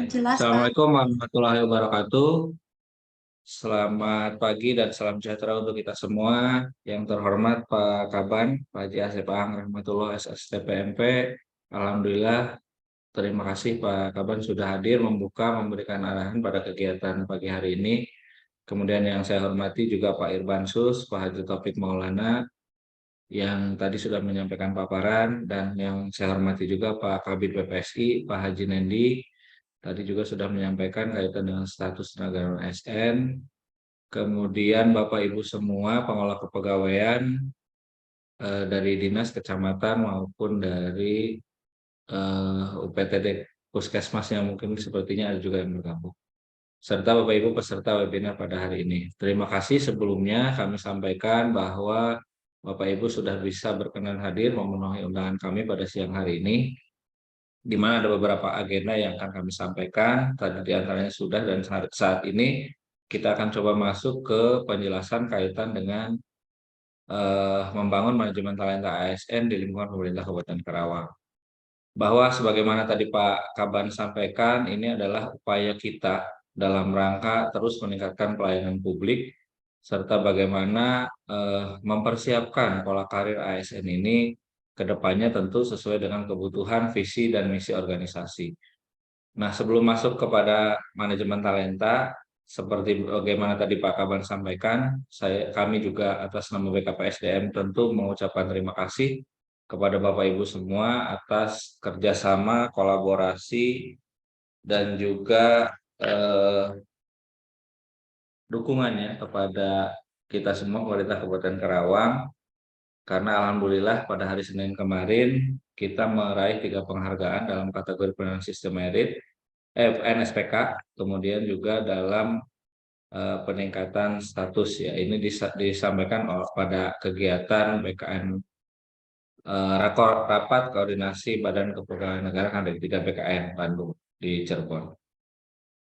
Jelas, Pak. Assalamualaikum warahmatullahi wabarakatuh. Selamat pagi dan salam sejahtera untuk kita semua. Yang terhormat Pak Kaban, Pak Haji Asep Ang Rahmatullah SSTPMP. Alhamdulillah, terima kasih Pak Kaban sudah hadir membuka, memberikan arahan pada kegiatan pagi hari ini. Kemudian yang saya hormati juga Pak Irbansus, Pak Haji Taufik Maulana, yang tadi sudah menyampaikan paparan, dan yang saya hormati juga Pak Kabid PPSI, Pak Haji Nendi, tadi juga sudah menyampaikan kaitan dengan status tenaga ASN. Kemudian Bapak Ibu semua pengelola kepegawaian dari dinas, kecamatan maupun dari UPTD Puskesmas yang mungkin sepertinya ada juga yang bergabung. Serta Bapak Ibu peserta webinar pada hari ini. Terima kasih sebelumnya kami sampaikan bahwa Bapak Ibu sudah bisa berkenan hadir memenuhi undangan kami pada siang hari ini, di mana ada beberapa agenda yang akan kami sampaikan. Tadi di antaranya sudah, dan saat ini kita akan coba masuk ke penjelasan kaitan dengan membangun manajemen talenta ASN di lingkungan pemerintah Kabupaten Karawang. Bahwa sebagaimana tadi Pak Kaban sampaikan, ini adalah upaya kita dalam rangka terus meningkatkan pelayanan publik, serta bagaimana mempersiapkan pola karir ASN ini ke depannya tentu sesuai dengan kebutuhan, visi, dan misi organisasi. Nah, sebelum masuk kepada manajemen talenta, seperti bagaimana tadi Pak Kaban sampaikan, kami juga atas nama BKPSDM tentu mengucapkan terima kasih kepada Bapak Ibu semua atas kerjasama, kolaborasi, dan juga dukungannya kepada kita semua pemerintah Kabupaten Karawang, karena alhamdulillah pada hari Senin kemarin kita meraih 3 penghargaan dalam kategori Pelayanan Sistem Merit, NSPK, kemudian juga dalam peningkatan status ya. Ini disampaikan pada kegiatan BKN rapat koordinasi Badan Kepegawaian Negara kan dari 3 BKN Bandung di Cirebon.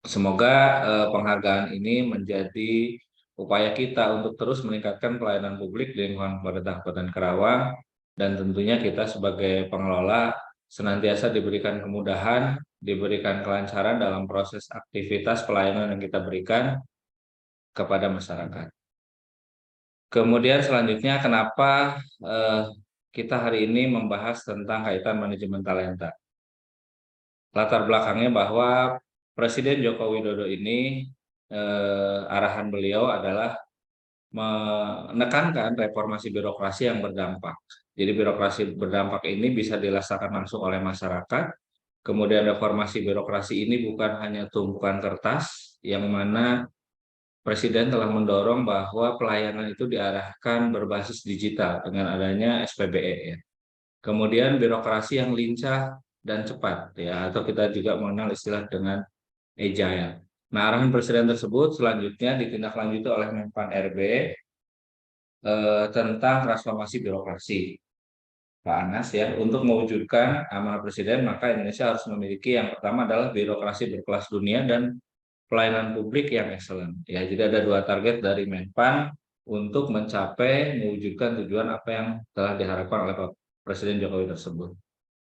Semoga penghargaan ini menjadi upaya kita untuk terus meningkatkan pelayanan publik di lingkungan pemerintah Kabupaten Karawang, dan tentunya kita sebagai pengelola senantiasa diberikan kemudahan, diberikan kelancaran dalam proses aktivitas pelayanan yang kita berikan kepada masyarakat. Kemudian selanjutnya, kenapa kita hari ini membahas tentang kaitan manajemen talenta? Latar belakangnya bahwa Presiden Joko Widodo ini arahan beliau adalah menekankan reformasi birokrasi yang berdampak. Jadi birokrasi berdampak ini bisa dirasakan langsung oleh masyarakat. Kemudian reformasi birokrasi ini bukan hanya tumpukan kertas, yang mana Presiden telah mendorong bahwa pelayanan itu diarahkan berbasis digital dengan adanya SPBE ya. Kemudian birokrasi yang lincah dan cepat ya, atau kita juga mengenal istilah dengan agile. Nah, arahan Presiden tersebut selanjutnya ditindaklanjuti oleh Menpan RB tentang transformasi birokrasi, Pak Anas ya. Untuk mewujudkan amanah Presiden, maka Indonesia harus memiliki yang pertama adalah birokrasi berkelas dunia dan pelayanan publik yang excellent. Ya, jadi ada 2 target dari Menpan untuk mencapai mewujudkan tujuan apa yang telah diharapkan oleh Pak Presiden Jokowi tersebut.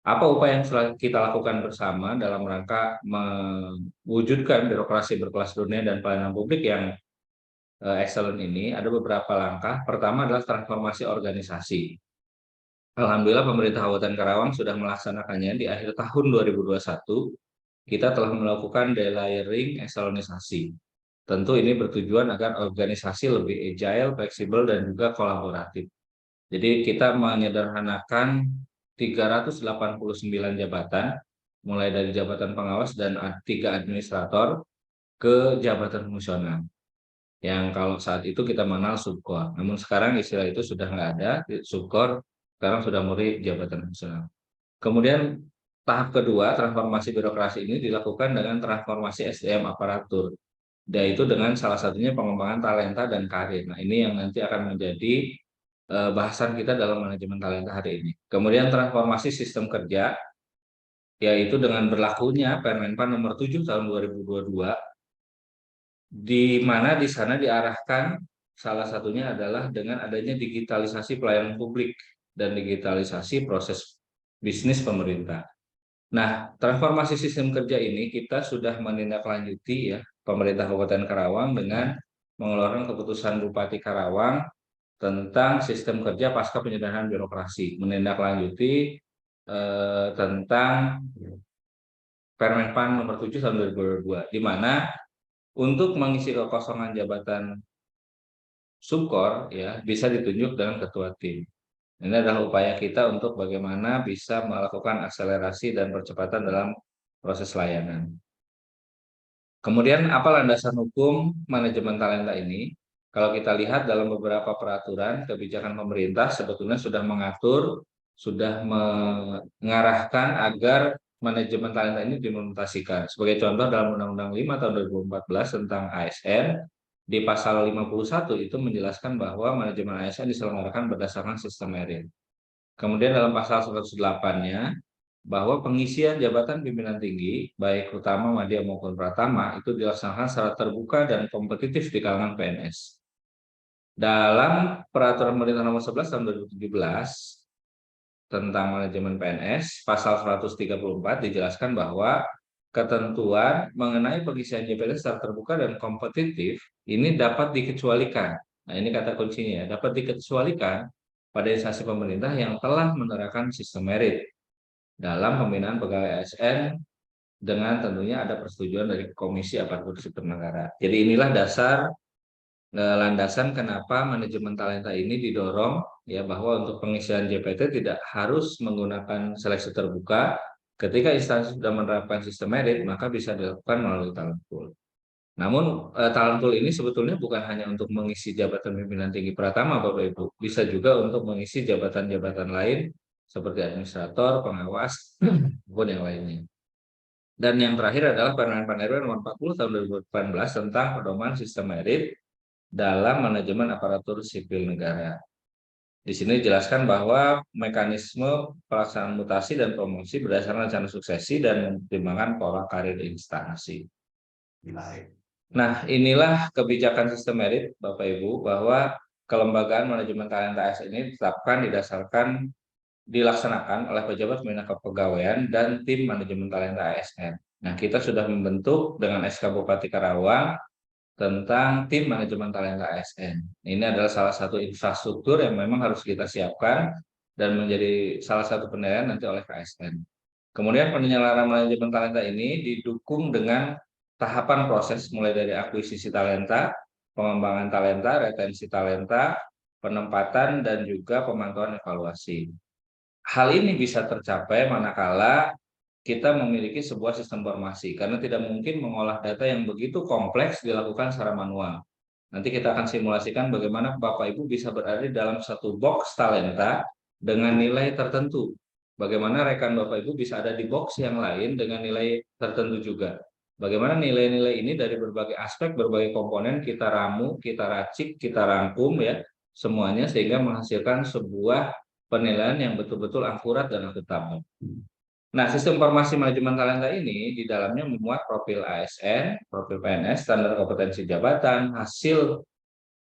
Apa upaya yang kita lakukan bersama dalam rangka mewujudkan birokrasi berkelas dunia dan pelayanan publik yang excellent ini? Ada beberapa langkah. Pertama adalah transformasi organisasi. Alhamdulillah pemerintah Kabupaten Karawang sudah melaksanakannya. Di akhir tahun 2021 kita telah melakukan delayering ekselonisasi. Tentu ini bertujuan agar organisasi lebih agile, fleksibel, dan juga kolaboratif. Jadi kita menyederhanakan 389 jabatan, mulai dari jabatan pengawas dan 3 administrator ke jabatan fungsional. Yang kalau saat itu kita mengenal subkor. Namun sekarang istilah itu sudah nggak ada, subkor sekarang sudah mulai jabatan fungsional. Kemudian tahap kedua, transformasi birokrasi ini dilakukan dengan transformasi SDM aparatur, yaitu dengan salah satunya pengembangan talenta dan karir. Nah, ini yang nanti akan menjadi bahasan kita dalam manajemen talenta hari ini. Kemudian transformasi sistem kerja, yaitu dengan berlakunya Permenpan nomor 7 tahun 2022, di mana di sana diarahkan salah satunya adalah dengan adanya digitalisasi pelayanan publik dan digitalisasi proses bisnis pemerintah. Nah, transformasi sistem kerja ini kita sudah menindaklanjuti ya pemerintah Kabupaten Karawang dengan mengeluarkan keputusan Bupati Karawang tentang sistem kerja pasca penyederhanaan birokrasi, menindaklanjuti tentang Permenpan nomor 7 tahun 2022, di mana untuk mengisi kekosongan jabatan Subkor ya bisa ditunjuk dengan ketua tim. Ini adalah upaya kita untuk bagaimana bisa melakukan akselerasi dan percepatan dalam proses layanan. Kemudian apa landasan hukum manajemen talenta ini? Kalau kita lihat dalam beberapa peraturan kebijakan pemerintah sebetulnya sudah mengatur, sudah mengarahkan agar manajemen talenta ini diimplementasikan. Sebagai contoh dalam Undang-Undang 5 tahun 2014 tentang ASN, di pasal 51 itu menjelaskan bahwa manajemen ASN diselenggarakan berdasarkan sistem merit. Kemudian dalam pasal 108-nya bahwa pengisian jabatan pimpinan tinggi, baik utama, madya maupun pratama, itu dilaksanakan secara terbuka dan kompetitif di kalangan PNS. Dalam Peraturan Pemerintah Nomor 11 Tahun 2017 tentang manajemen PNS, pasal 134 dijelaskan bahwa ketentuan mengenai pengisian jabatan secara terbuka dan kompetitif ini dapat dikecualikan. Nah, ini kata kuncinya, dapat dikecualikan pada instansi pemerintah yang telah menerapkan sistem merit dalam pembinaan pegawai ASN dengan tentunya ada persetujuan dari Komisi Aparatur Sipil Negara. Jadi inilah dasar landasan kenapa manajemen talenta ini didorong ya bahwa untuk pengisian JPT tidak harus menggunakan seleksi terbuka. Ketika instansi sudah menerapkan sistem merit, maka bisa dilakukan melalui talent pool. Namun talent pool ini sebetulnya bukan hanya untuk mengisi jabatan pimpinan tinggi pratama, Bapak Ibu, bisa juga untuk mengisi jabatan-jabatan lain seperti administrator, pengawas, maupun yang lainnya. Dan yang terakhir adalah Permen RW nomor 40 tahun 2018 tentang pedoman sistem merit dalam manajemen aparatur sipil negara. Di sini dijelaskan bahwa mekanisme pelaksanaan mutasi dan promosi berdasarkan rencana suksesi dan mempertimbangkan pola karir instansi. Nah, inilah kebijakan sistem merit, Bapak Ibu, bahwa kelembagaan manajemen talenta ASN ini ditetapkan didasarkan dilaksanakan oleh pejabat pembina kepegawaian dan tim manajemen talenta ASN. Nah, kita sudah membentuk dengan SK Bupati Karawang tentang tim manajemen talenta ASN. Ini adalah salah satu infrastruktur yang memang harus kita siapkan dan menjadi salah satu penilaian nanti oleh KSN. Kemudian penyelenggaraan manajemen talenta ini didukung dengan tahapan proses mulai dari akuisisi talenta, pengembangan talenta, retensi talenta, penempatan, dan juga pemantauan evaluasi. Hal ini bisa tercapai manakala kita memiliki sebuah sistem informasi, karena tidak mungkin mengolah data yang begitu kompleks dilakukan secara manual. Nanti kita akan simulasikan bagaimana Bapak Ibu bisa berada di dalam satu box talenta dengan nilai tertentu. Bagaimana rekan Bapak Ibu bisa ada di box yang lain dengan nilai tertentu juga. Bagaimana nilai-nilai ini dari berbagai aspek, berbagai komponen kita ramu, kita racik, kita rangkum ya semuanya sehingga menghasilkan sebuah penilaian yang betul-betul akurat dan akuntabel. Nah, sistem informasi manajemen talenta ini di dalamnya memuat profil ASN, profil PNS, standar kompetensi jabatan, hasil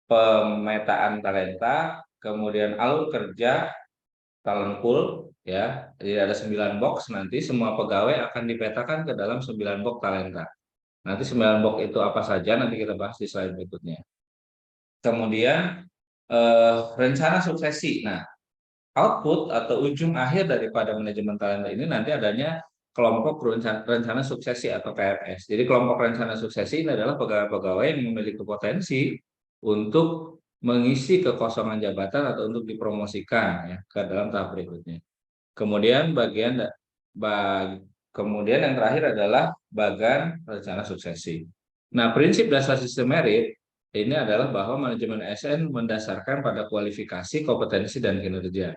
pemetaan talenta, kemudian alur kerja, talent pool, ya. Jadi ada 9 box, nanti semua pegawai akan dipetakan ke dalam 9 box talenta. Nanti 9 box itu apa saja, nanti kita bahas di slide berikutnya. Kemudian rencana suksesi. Nah, output atau ujung akhir daripada manajemen talenta ini nanti adanya kelompok rencana suksesi atau KRS. Jadi kelompok rencana suksesi ini adalah pegawai-pegawai yang memiliki potensi untuk mengisi kekosongan jabatan atau untuk dipromosikan ya ke dalam tahap berikutnya. Kemudian kemudian yang terakhir adalah bagan rencana suksesi. Nah, prinsip dasar sistem merit ini adalah bahwa manajemen ASN mendasarkan pada kualifikasi, kompetensi, dan kinerja.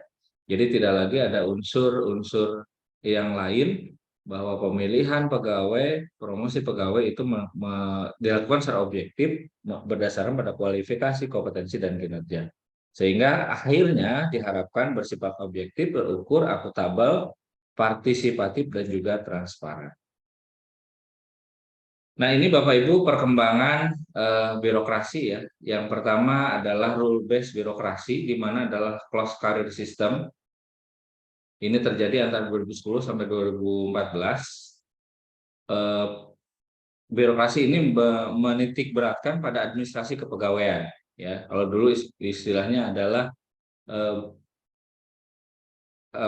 Jadi tidak lagi ada unsur-unsur yang lain bahwa pemilihan pegawai, promosi pegawai itu dilakukan secara objektif berdasarkan pada kualifikasi, kompetensi, dan kinerja. Sehingga akhirnya diharapkan bersifat objektif, terukur, akuntabel, partisipatif, dan juga transparan. Nah, ini Bapak Ibu perkembangan birokrasi ya. Yang pertama adalah rule based birokrasi, di mana adalah closed career system. Ini terjadi antara 2010 sampai 2014. Eh, Birokrasi ini menitik beratkan pada administrasi kepegawaian. Ya, kalau dulu istilahnya adalah eh,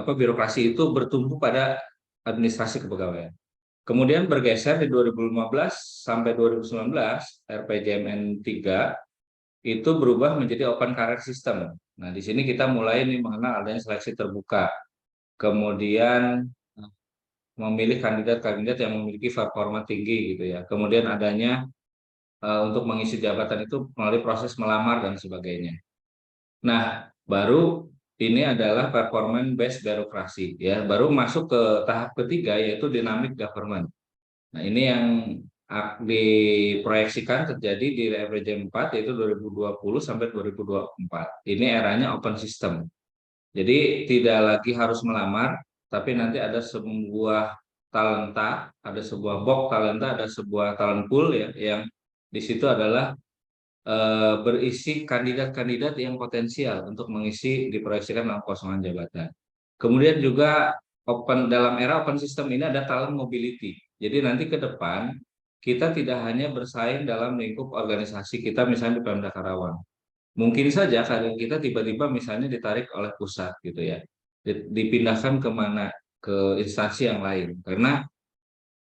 birokrasi itu bertumpu pada administrasi kepegawaian. Kemudian bergeser di 2015 sampai 2019, RPJMN 3 itu berubah menjadi open career system. Nah, di sini kita mulai nih mengenal adanya seleksi terbuka. Kemudian memilih kandidat-kandidat yang memiliki performa tinggi gitu ya. Kemudian adanya untuk mengisi jabatan itu melalui proses melamar dan sebagainya. Nah, baru ini adalah performance based birokrasi ya, baru masuk ke tahap ketiga yaitu dynamic government. Nah, ini yang diproyeksikan terjadi di RPJM 4 yaitu 2020 sampai 2024. Ini eranya open system. Jadi tidak lagi harus melamar, tapi nanti ada sebuah talenta, ada sebuah box talenta, ada sebuah talent pool ya, yang di situ adalah berisi kandidat-kandidat yang potensial untuk mengisi diproyeksikan dalam kosongan jabatan. Kemudian juga dalam era open system ini ada talent mobility. Jadi nanti ke depan kita tidak hanya bersaing dalam lingkup organisasi kita misalnya di Pemda Karawang. Mungkin saja karir kita tiba-tiba misalnya ditarik oleh pusat gitu ya. Dipindahkan kemana, ke instansi yang lain. Karena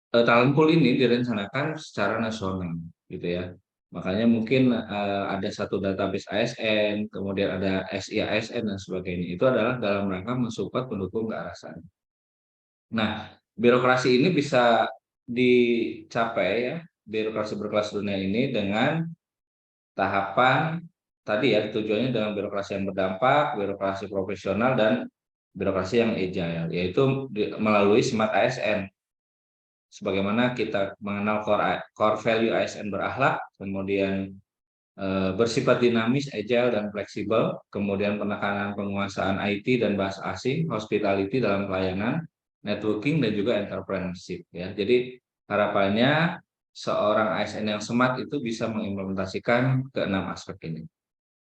talent pool ini direncanakan secara nasional gitu ya. Makanya mungkin ada satu database ASN, kemudian ada SI ASN dan sebagainya. Itu adalah dalam rangka mensupport pendukung ke arah sana. Nah, birokrasi ini bisa dicapai ya, birokrasi berkelas dunia ini dengan tahapan tadi ya, tujuannya dengan birokrasi yang berdampak, birokrasi profesional, dan birokrasi yang agile, yaitu melalui Smart ASN. Sebagaimana kita mengenal core value ASN berakhlak, kemudian bersifat dinamis, agile, dan fleksibel, kemudian penekanan penguasaan IT dan bahasa asing, hospitality dalam pelayanan, networking, dan juga entrepreneurship. Ya. Jadi harapannya seorang ASN yang smart itu bisa mengimplementasikan keenam aspek ini.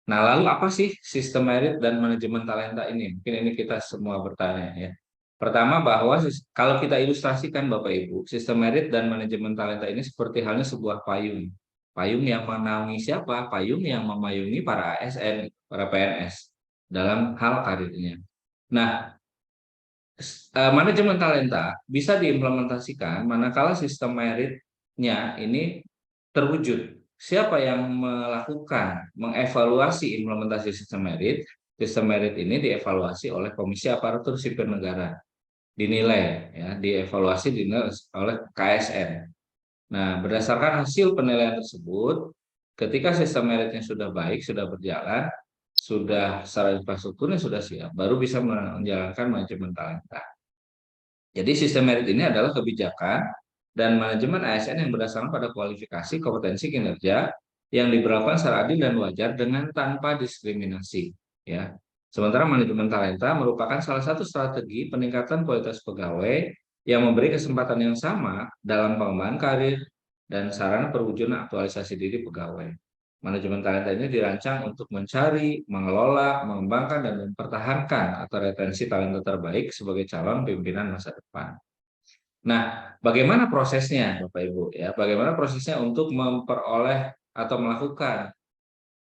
Nah, lalu apa sih sistem merit dan manajemen talenta ini? Mungkin ini kita semua bertanya ya. Pertama bahwa kalau kita ilustrasikan Bapak Ibu, sistem merit dan manajemen talenta ini seperti halnya sebuah payung. Payung yang menaungi siapa? Payung yang memayungi para ASN, para PNS dalam hal karirnya. Nah, manajemen talenta bisa diimplementasikan manakala sistem meritnya ini terwujud. Siapa yang melakukan, mengevaluasi implementasi sistem merit? Sistem merit ini dievaluasi oleh Komisi Aparatur Sipil Negara, dinilai ya, dievaluasi dinilai oleh KSN. Nah, berdasarkan hasil penilaian tersebut, ketika sistem meritnya sudah baik, sudah berjalan, sudah secara infrastrukturnya sudah siap, baru bisa menjalankan manajemen talenta. Jadi sistem merit ini adalah kebijakan dan manajemen ASN yang berdasarkan pada kualifikasi, kompetensi, kinerja yang diberlakukan secara adil dan wajar dengan tanpa diskriminasi. Ya. Sementara manajemen talenta merupakan salah satu strategi peningkatan kualitas pegawai yang memberi kesempatan yang sama dalam pengembangan karir dan sarana perwujudan aktualisasi diri pegawai. Manajemen talenta ini dirancang untuk mencari, mengelola, mengembangkan, dan mempertahankan atau retensi talenta terbaik sebagai calon pimpinan masa depan. Nah, bagaimana prosesnya, Bapak Ibu? Ya, bagaimana prosesnya untuk memperoleh atau melakukan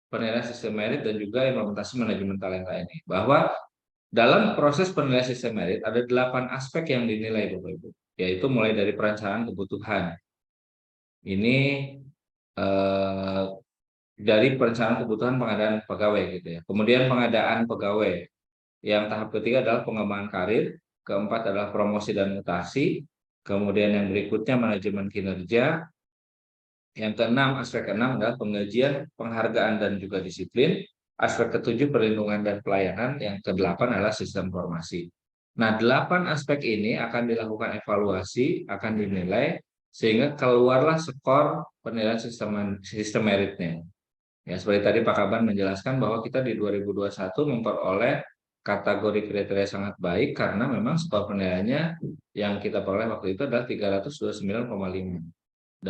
penilaian sistem merit dan juga implementasi manajemen talenta ini? Bahwa dalam proses penilaian sistem merit ada 8 aspek yang dinilai, Bapak Ibu, yaitu mulai dari perencanaan kebutuhan. Ini eh, dari perencanaan kebutuhan pengadaan pegawai gitu ya. Kemudian pengadaan pegawai. Yang tahap ketiga adalah pengembangan karir, keempat adalah promosi dan mutasi, kemudian yang berikutnya manajemen kinerja, yang keenam, aspek keenam adalah penggajian, penghargaan dan juga disiplin, aspek ketujuh perlindungan dan pelayanan, yang kedelapan adalah sistem informasi. Nah, 8 aspek ini akan dilakukan evaluasi, akan dinilai sehingga keluarlah skor penilaian sistem meritnya. Ya, seperti tadi Pak Kaban menjelaskan bahwa kita di 2021 memperoleh kategori kriteria sangat baik karena memang skor penilaiannya yang kita peroleh waktu itu adalah 329,5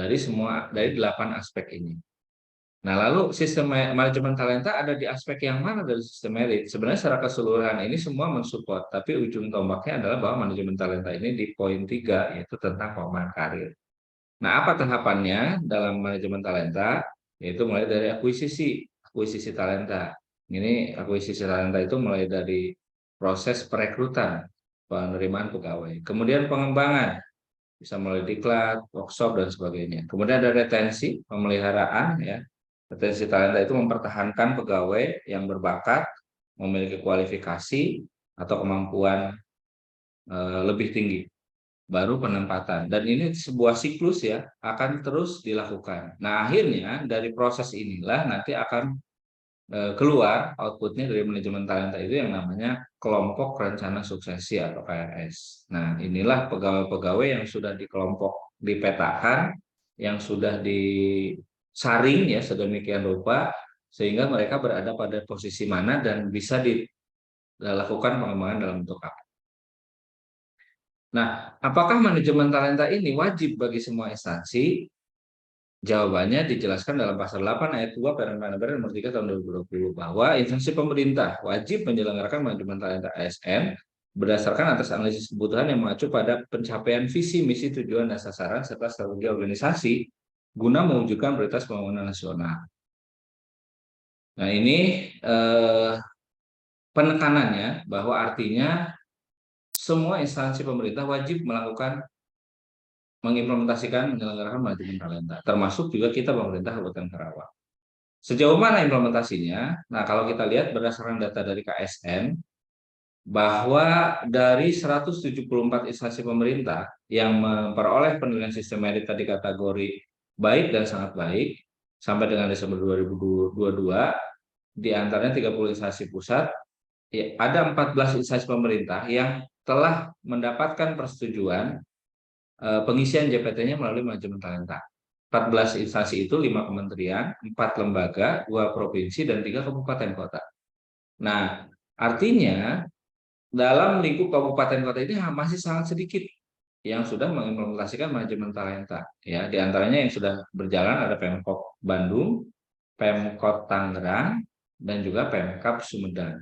dari 8 aspek ini. Nah, lalu sistem manajemen talenta ada di aspek yang mana dari sistem merit? Sebenarnya secara keseluruhan ini semua mensupport, tapi ujung tombaknya adalah bahwa manajemen talenta ini di poin 3, yaitu tentang pengembangan karir. Nah, apa tahapannya dalam manajemen talenta? Yaitu mulai dari akuisisi talenta. Ini akuisisi talenta itu mulai dari proses perekrutan, penerimaan pegawai. Kemudian pengembangan, bisa mulai diklat, workshop, dan sebagainya. Kemudian ada retensi, pemeliharaan, ya. Retensi talenta itu mempertahankan pegawai yang berbakat, memiliki kualifikasi atau kemampuan lebih tinggi, baru penempatan. Dan ini sebuah siklus ya, akan terus dilakukan. Nah, akhirnya dari proses inilah nanti akan keluar outputnya dari manajemen talenta itu yang namanya kelompok rencana suksesi atau KRS. Nah, inilah pegawai-pegawai yang sudah dikelompok, dipetakan, yang sudah disaring ya sedemikian rupa sehingga mereka berada pada posisi mana dan bisa dilakukan pengembangan dalam bentuk apa. Nah, apakah manajemen talenta ini wajib bagi semua instansi? Jawabannya dijelaskan dalam pasal 8 ayat 2 Permen nomor 3 tahun 2020 bahwa instansi pemerintah wajib menyelenggarakan manajemen talenta ASN berdasarkan atas analisis kebutuhan yang mengacu pada pencapaian visi, misi, tujuan, dan sasaran serta strategi organisasi guna mewujudkan prioritas pembangunan nasional. Nah, ini penekanannya bahwa artinya semua instansi pemerintah wajib mengimplementasikan menyelenggarakan manajemen talenta, termasuk juga kita pemerintah Kabupaten Karawang. Sejauh mana implementasinya? Nah, kalau kita lihat berdasarkan data dari KSN, bahwa dari 174 instansi pemerintah yang memperoleh penilaian sistem merit tadi kategori baik dan sangat baik, sampai dengan Desember 2022, di antaranya 30 instansi pusat, ya, ada 14 instansi pemerintah yang telah mendapatkan persetujuan pengisian JPT-nya melalui manajemen talenta. 14 instansi itu 5 kementerian, 4 lembaga, 2 provinsi, dan 3 kabupaten kota. Nah, artinya dalam lingkup kabupaten kota ini masih sangat sedikit yang sudah mengimplementasikan manajemen talenta. Ya, di antaranya yang sudah berjalan ada Pemkot Bandung, Pemkot Tangerang, dan juga Pemkab Sumedang.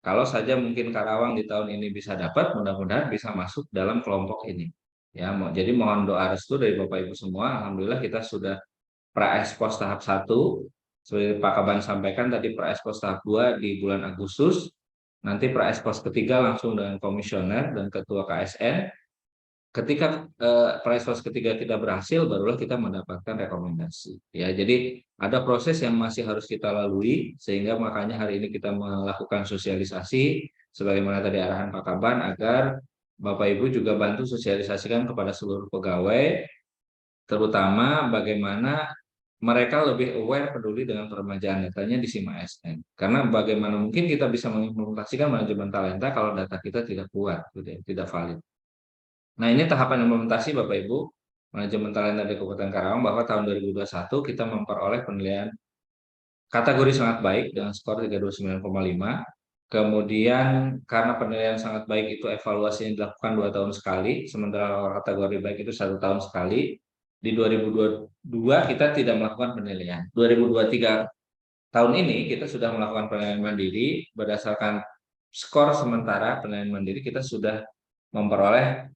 Kalau saja mungkin Karawang di tahun ini bisa dapat, mudah-mudahan bisa masuk dalam kelompok ini. Ya, jadi mohon doa restu dari Bapak Ibu semua. Alhamdulillah kita sudah pra-ekspos tahap 1. Seperti Pak Kaban sampaikan tadi, pra-ekspos tahap 2 di bulan Agustus. Nanti pra-ekspos ketiga langsung dengan komisioner dan ketua KSN. Ketika pra-ekspos ketiga kita berhasil, barulah kita mendapatkan rekomendasi. Ya, jadi ada proses yang masih harus kita lalui, sehingga makanya hari ini kita melakukan sosialisasi, sebagaimana tadi arahan Pak Kaban, agar Bapak Ibu juga bantu sosialisasikan kepada seluruh pegawai, terutama bagaimana mereka lebih aware, peduli dengan peremajaan datanya di SIM ASN. Karena bagaimana mungkin kita bisa mengimplementasikan manajemen talenta kalau data kita tidak kuat, tidak valid. Nah, ini tahapan implementasi Bapak Ibu, manajemen talenta di Kabupaten Karawang, bahwa tahun 2021 kita memperoleh penilaian kategori sangat baik dengan skor 329,5. Kemudian karena penilaian sangat baik itu evaluasinya dilakukan 2 tahun sekali, sementara kategori baik itu 1 tahun sekali. Di 2022 kita tidak melakukan penilaian. 2023 tahun ini kita sudah melakukan penilaian mandiri berdasarkan skor sementara penilaian mandiri kita sudah memperoleh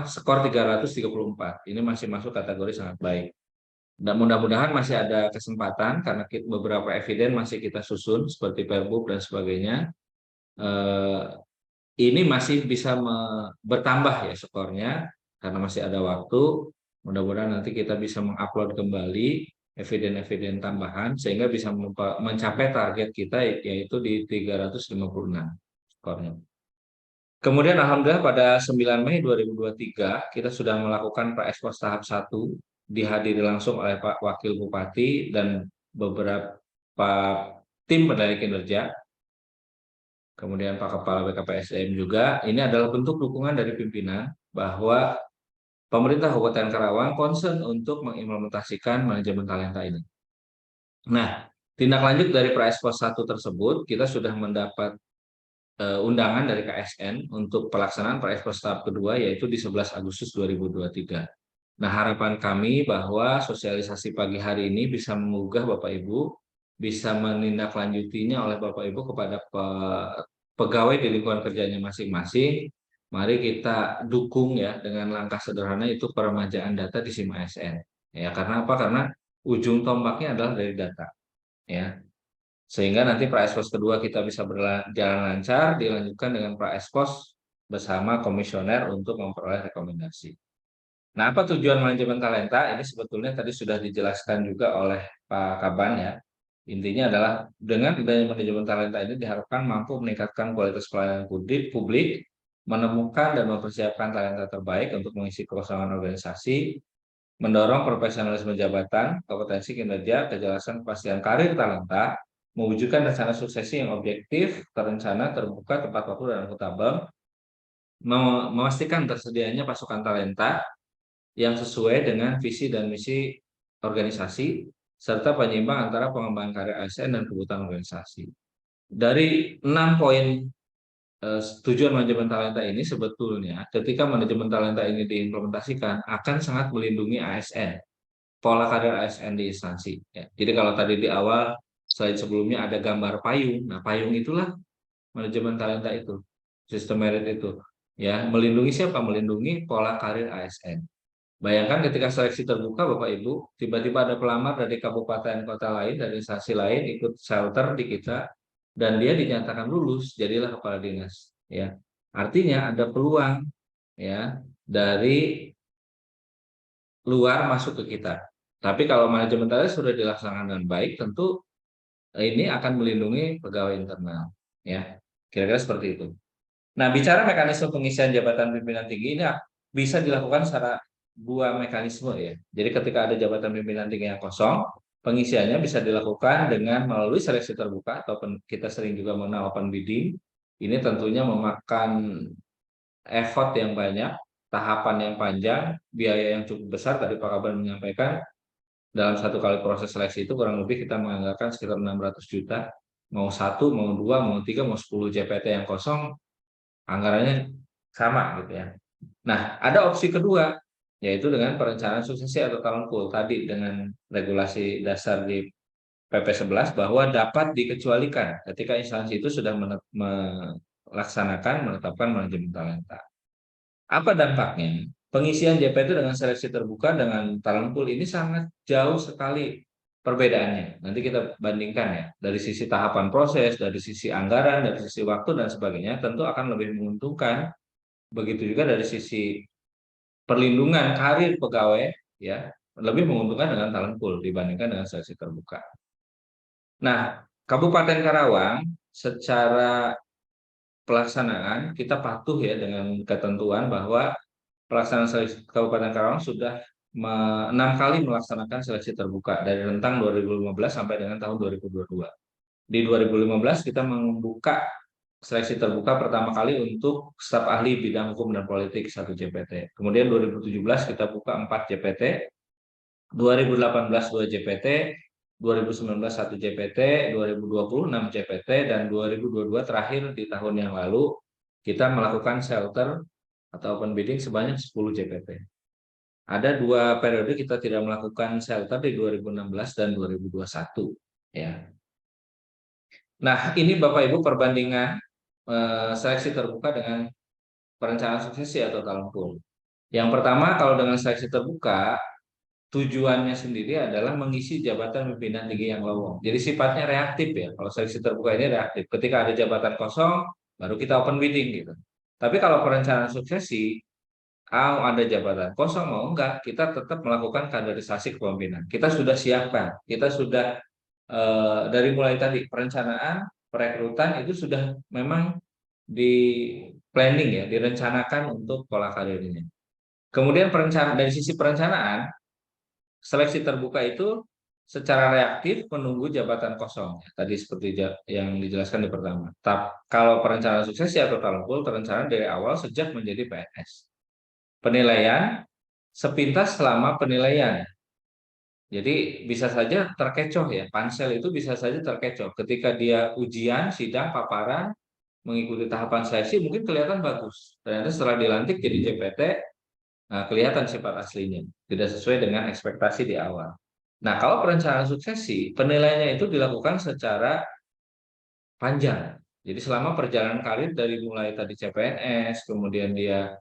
skor 334. Ini masih masuk kategori sangat baik. Dan mudah-mudahan masih ada kesempatan karena beberapa eviden masih kita susun seperti Perbub dan sebagainya. Ini masih bisa bertambah ya skornya karena masih ada waktu. Mudah-mudahan nanti kita bisa mengupload kembali eviden-eviden tambahan sehingga bisa mencapai target kita yaitu di 356 skornya. Kemudian alhamdulillah pada 9 Mei 2023 kita sudah melakukan pra-ekspos tahap 1 dihadiri langsung oleh Pak Wakil Bupati dan beberapa tim penilai kinerja, kemudian Pak Kepala BKPSDM juga. Ini adalah bentuk dukungan dari pimpinan bahwa pemerintah Kabupaten Karawang concern untuk mengimplementasikan manajemen talenta ini. Nah, tindak lanjut dari pra-ekspos 1 tersebut, kita sudah mendapat undangan dari KSN untuk pelaksanaan pra-ekspos tahap kedua yaitu di 11 Agustus 2023. Nah, harapan kami bahwa sosialisasi pagi hari ini bisa menggugah Bapak Ibu, bisa menindaklanjutinya oleh Bapak Ibu kepada pegawai di lingkungan kerjanya masing-masing. Mari kita dukung ya dengan langkah sederhana itu peremajaan data di SIM ASN. Ya, karena apa? Karena ujung tombaknya adalah dari data. Ya, sehingga nanti pra-expos kedua kita bisa berjalan lancar, dilanjutkan dengan pra-expos bersama komisioner untuk memperoleh rekomendasi. Nah, apa tujuan manajemen talenta? Ini sebetulnya tadi sudah dijelaskan juga oleh Pak Kaban ya. Intinya adalah dengan adanya manajemen talenta ini diharapkan mampu meningkatkan kualitas pelayanan publik, menemukan dan mempersiapkan talenta terbaik untuk mengisi kekosongan organisasi, mendorong profesionalisme jabatan, kompetensi kinerja, kejelasan kepastian karir talenta, mewujudkan rencana suksesi yang objektif, terencana, terbuka, tepat waktu, dan akuntabel, memastikan tersedianya pasukan talenta yang sesuai dengan visi dan misi organisasi, serta penyeimbang antara pengembangan karir ASN dan kebutuhan organisasi. Dari 6 poin tujuan manajemen talenta ini sebetulnya ketika manajemen talenta ini diimplementasikan akan sangat melindungi ASN, pola karir ASN di instansi. Ya. Jadi kalau tadi di awal slide sebelumnya ada gambar payung, nah payung itulah manajemen talenta itu, sistem merit itu. Ya, melindungi siapa? Melindungi pola karir ASN. Bayangkan ketika seleksi terbuka Bapak Ibu, tiba-tiba ada pelamar dari kabupaten kota lain, dari instansi lain ikut shelter di kita dan dia dinyatakan lulus, jadilah kepala dinas, ya. Artinya ada peluang ya dari luar masuk ke kita. Tapi kalau manajemen talenta sudah dilaksanakan dengan baik, tentu ini akan melindungi pegawai internal, ya. Kira-kira seperti itu. Nah, bicara mekanisme pengisian jabatan pimpinan tinggi ini bisa dilakukan secara dua mekanisme ya. Jadi ketika ada jabatan pimpinan tinggi yang kosong, pengisiannya bisa dilakukan dengan melalui seleksi terbuka atau kita sering juga mengenal open bidding. Ini tentunya memakan effort yang banyak, tahapan yang panjang, biaya yang cukup besar. Tadi Pak Kaban menyampaikan dalam satu kali proses seleksi itu kurang lebih kita menganggarkan sekitar 600 juta. Mau satu, mau dua, mau tiga, mau 10 JPT yang kosong, anggarannya sama gitu ya. Nah, ada opsi kedua, yaitu dengan perencanaan suksesi atau talent pool tadi dengan regulasi dasar di PP 11 bahwa dapat dikecualikan ketika instansi itu sudah melaksanakan menetapkan manajemen talenta. Apa dampaknya? Pengisian JPT dengan seleksi terbuka dengan talent pool ini sangat jauh sekali perbedaannya. Nanti kita bandingkan ya, dari sisi tahapan proses, dari sisi anggaran, dari sisi waktu dan sebagainya, tentu akan lebih menguntungkan. Begitu juga dari sisi perlindungan karir pegawai, ya lebih menguntungkan dengan talent pool dibandingkan dengan seleksi terbuka. Nah, Kabupaten Karawang secara pelaksanaan kita patuh ya dengan ketentuan bahwa pelaksanaan seleksi Kabupaten Karawang sudah 6 kali melaksanakan seleksi terbuka dari rentang 2015 sampai dengan tahun 2022. Di 2015 kita membuka seleksi terbuka pertama kali untuk staf ahli bidang hukum dan politik 1 JPT. Kemudian 2017 kita buka 4 JPT, 2018 2 JPT, 2019 1 JPT, 2020 6 JPT, dan 2022 terakhir di tahun yang lalu kita melakukan shelter atau open bidding sebanyak 10 JPT. Ada 2 periode kita tidak melakukan shelter di 2016 dan 2021. Ya. Nah, ini Bapak Ibu perbandingan seleksi terbuka dengan perencanaan suksesi atau talent pool. Yang pertama, kalau dengan seleksi terbuka, tujuannya sendiri adalah mengisi jabatan pimpinan tinggi yang lowong. Jadi sifatnya reaktif ya. Kalau seleksi terbuka ini reaktif. Ketika ada jabatan kosong, baru kita open bidding gitu. Tapi kalau perencanaan suksesi, mau ada jabatan kosong mau enggak, kita tetap melakukan kaderisasi kepemimpinan. Kita sudah siapkan, kita sudah dari mulai tadi perencanaan, perekrutan itu sudah memang di planning ya, direncanakan untuk pola karirnya. Kemudian dari sisi perencanaan, seleksi terbuka itu secara reaktif menunggu jabatan kosong. Tadi seperti yang dijelaskan di pertama. Kalau perencanaan suksesi atau talent pool terencana dari awal sejak menjadi PNS. Penilaian sepintas selama penilaian. Jadi bisa saja terkecoh ya, pansel itu bisa saja terkecoh ketika dia ujian, sidang, paparan, mengikuti tahapan seleksi mungkin kelihatan bagus. Ternyata setelah dilantik jadi JPT, Nah, kelihatan sifat aslinya, tidak sesuai dengan ekspektasi di awal. Nah, kalau perencanaan suksesi, penilaiannya itu dilakukan secara panjang. Jadi selama perjalanan karir dari mulai tadi CPNS, kemudian dia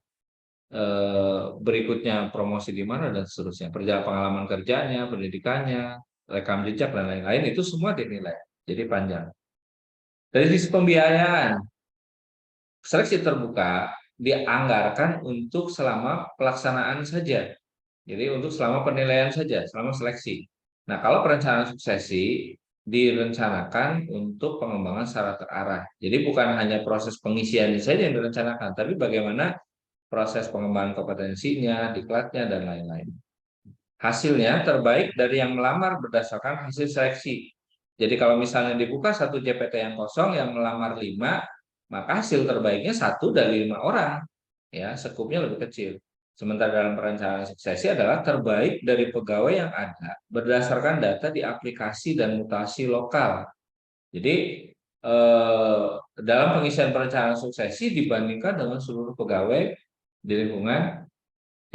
berikutnya promosi di mana dan seterusnya, perjalanan pengalaman kerjanya, pendidikannya, rekam jejak dan lain-lain itu semua dinilai. Jadi panjang. Dari sisi pembiayaan, seleksi terbuka dianggarkan untuk selama pelaksanaan saja. Jadi untuk selama penilaian saja, selama seleksi. Nah, kalau perencanaan suksesi direncanakan untuk pengembangan secara terarah. Jadi bukan hanya proses pengisian saja yang direncanakan, tapi bagaimana proses pengembangan kompetensinya, diklatnya, dan lain-lain. Hasilnya terbaik dari yang melamar berdasarkan hasil seleksi. Jadi kalau misalnya dibuka satu JPT yang kosong, yang melamar 5, maka hasil terbaiknya 1 dari 5 orang. Ya, skupnya lebih kecil. Sementara dalam perencanaan suksesi adalah terbaik dari pegawai yang ada berdasarkan data di aplikasi dan mutasi lokal. Jadi dalam pengisian perencanaan suksesi dibandingkan dengan seluruh pegawai di lingkungan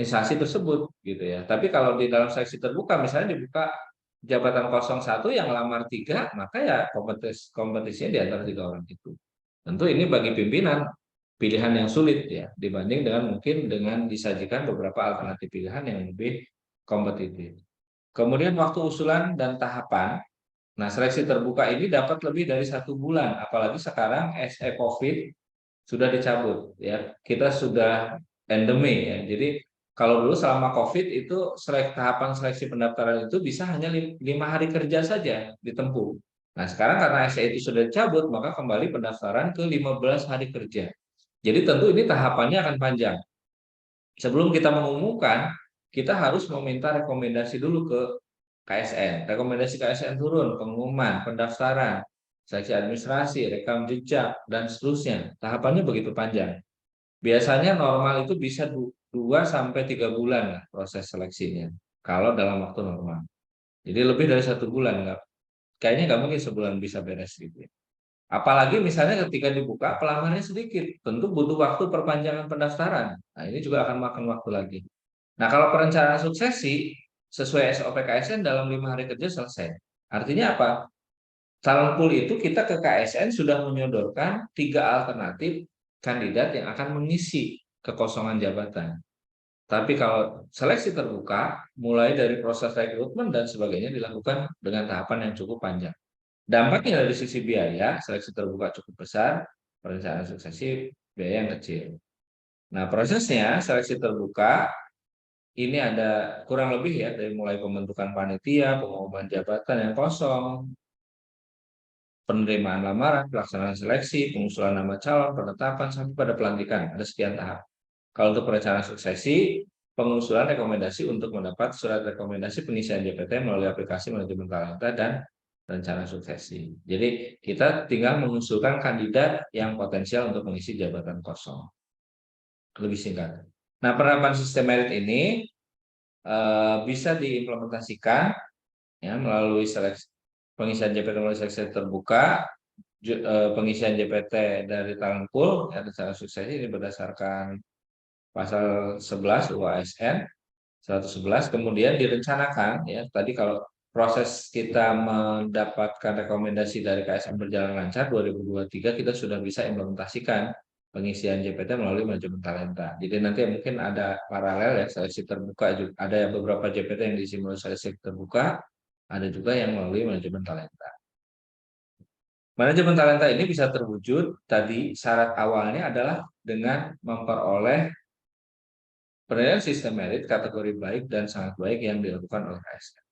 instansi tersebut gitu ya. Tapi kalau di dalam seleksi terbuka misalnya dibuka jabatan 01 yang lamar 3, maka ya kompetisinya di antara 3 orang itu. Tentu ini bagi pimpinan pilihan yang sulit ya dibanding dengan mungkin dengan disajikan beberapa alternatif pilihan yang lebih kompetitif. Kemudian waktu usulan dan tahapan. Nah, seleksi terbuka ini dapat lebih dari 1 bulan, apalagi sekarang SE COVID sudah dicabut ya. Kita sudah endemi ya. Jadi kalau dulu selama COVID itu tahapan seleksi pendaftaran itu bisa hanya 5 hari kerja saja ditempuh. Nah, sekarang karena SE itu sudah dicabut, maka kembali pendaftaran ke 15 hari kerja. Jadi tentu ini tahapannya akan panjang. Sebelum kita mengumumkan, kita harus meminta rekomendasi dulu ke KSN. Rekomendasi KSN turun, pengumuman, pendaftaran, seleksi administrasi, rekam jejak, dan seterusnya. Tahapannya begitu panjang. Biasanya normal itu bisa 2 sampai 3 bulan lah proses seleksinya. Kalau dalam waktu normal. Jadi lebih dari 1 bulan. Kayaknya nggak mungkin sebulan bisa beres gitu ya. Apalagi misalnya ketika dibuka pelamarnya sedikit, tentu butuh waktu perpanjangan pendaftaran. Nah, ini juga akan makan waktu lagi. Nah, kalau perencanaan suksesi sesuai SOP KSN dalam 5 hari kerja selesai. Artinya apa? Talent pool itu kita ke KSN sudah menyodorkan 3 alternatif kandidat yang akan mengisi kekosongan jabatan. Tapi kalau seleksi terbuka, mulai dari proses rekrutmen dan sebagainya dilakukan dengan tahapan yang cukup panjang. Dampaknya dari sisi biaya, seleksi terbuka cukup besar, perencanaan suksesi biaya yang kecil. Nah, prosesnya seleksi terbuka ini ada kurang lebih ya dari mulai pembentukan panitia, pengumuman jabatan yang kosong, penerimaan lamaran, pelaksanaan seleksi, pengusulan nama calon, penetapan sampai pada pelantikan. Ada sekian tahap. Kalau untuk perencanaan suksesi, pengusulan rekomendasi untuk mendapat surat rekomendasi pengisian JPT melalui aplikasi manajemen talenta dan rencana suksesi. Jadi kita tinggal mengusulkan kandidat yang potensial untuk mengisi jabatan kosong. Lebih singkat. Nah, penerapan sistem merit ini bisa diimplementasikan ya melalui seleksi pengisian JPT melalui seleksi terbuka, pengisian JPT dari talent pool ya, rencana suksesi ini berdasarkan pasal 11 UU ASN 111, kemudian direncanakan ya tadi kalau proses kita mendapatkan rekomendasi dari KSN berjalan lancar 2023 kita sudah bisa implementasikan pengisian JPT melalui manajemen talenta. Jadi nanti mungkin ada paralel ya seleksi terbuka juga. Ada beberapa JPT yang diisi melalui seleksi terbuka, ada juga yang melalui manajemen talenta. Manajemen talenta ini bisa terwujud tadi syarat awalnya adalah dengan memperoleh penilaian sistem merit kategori baik dan sangat baik yang dilakukan oleh KSN.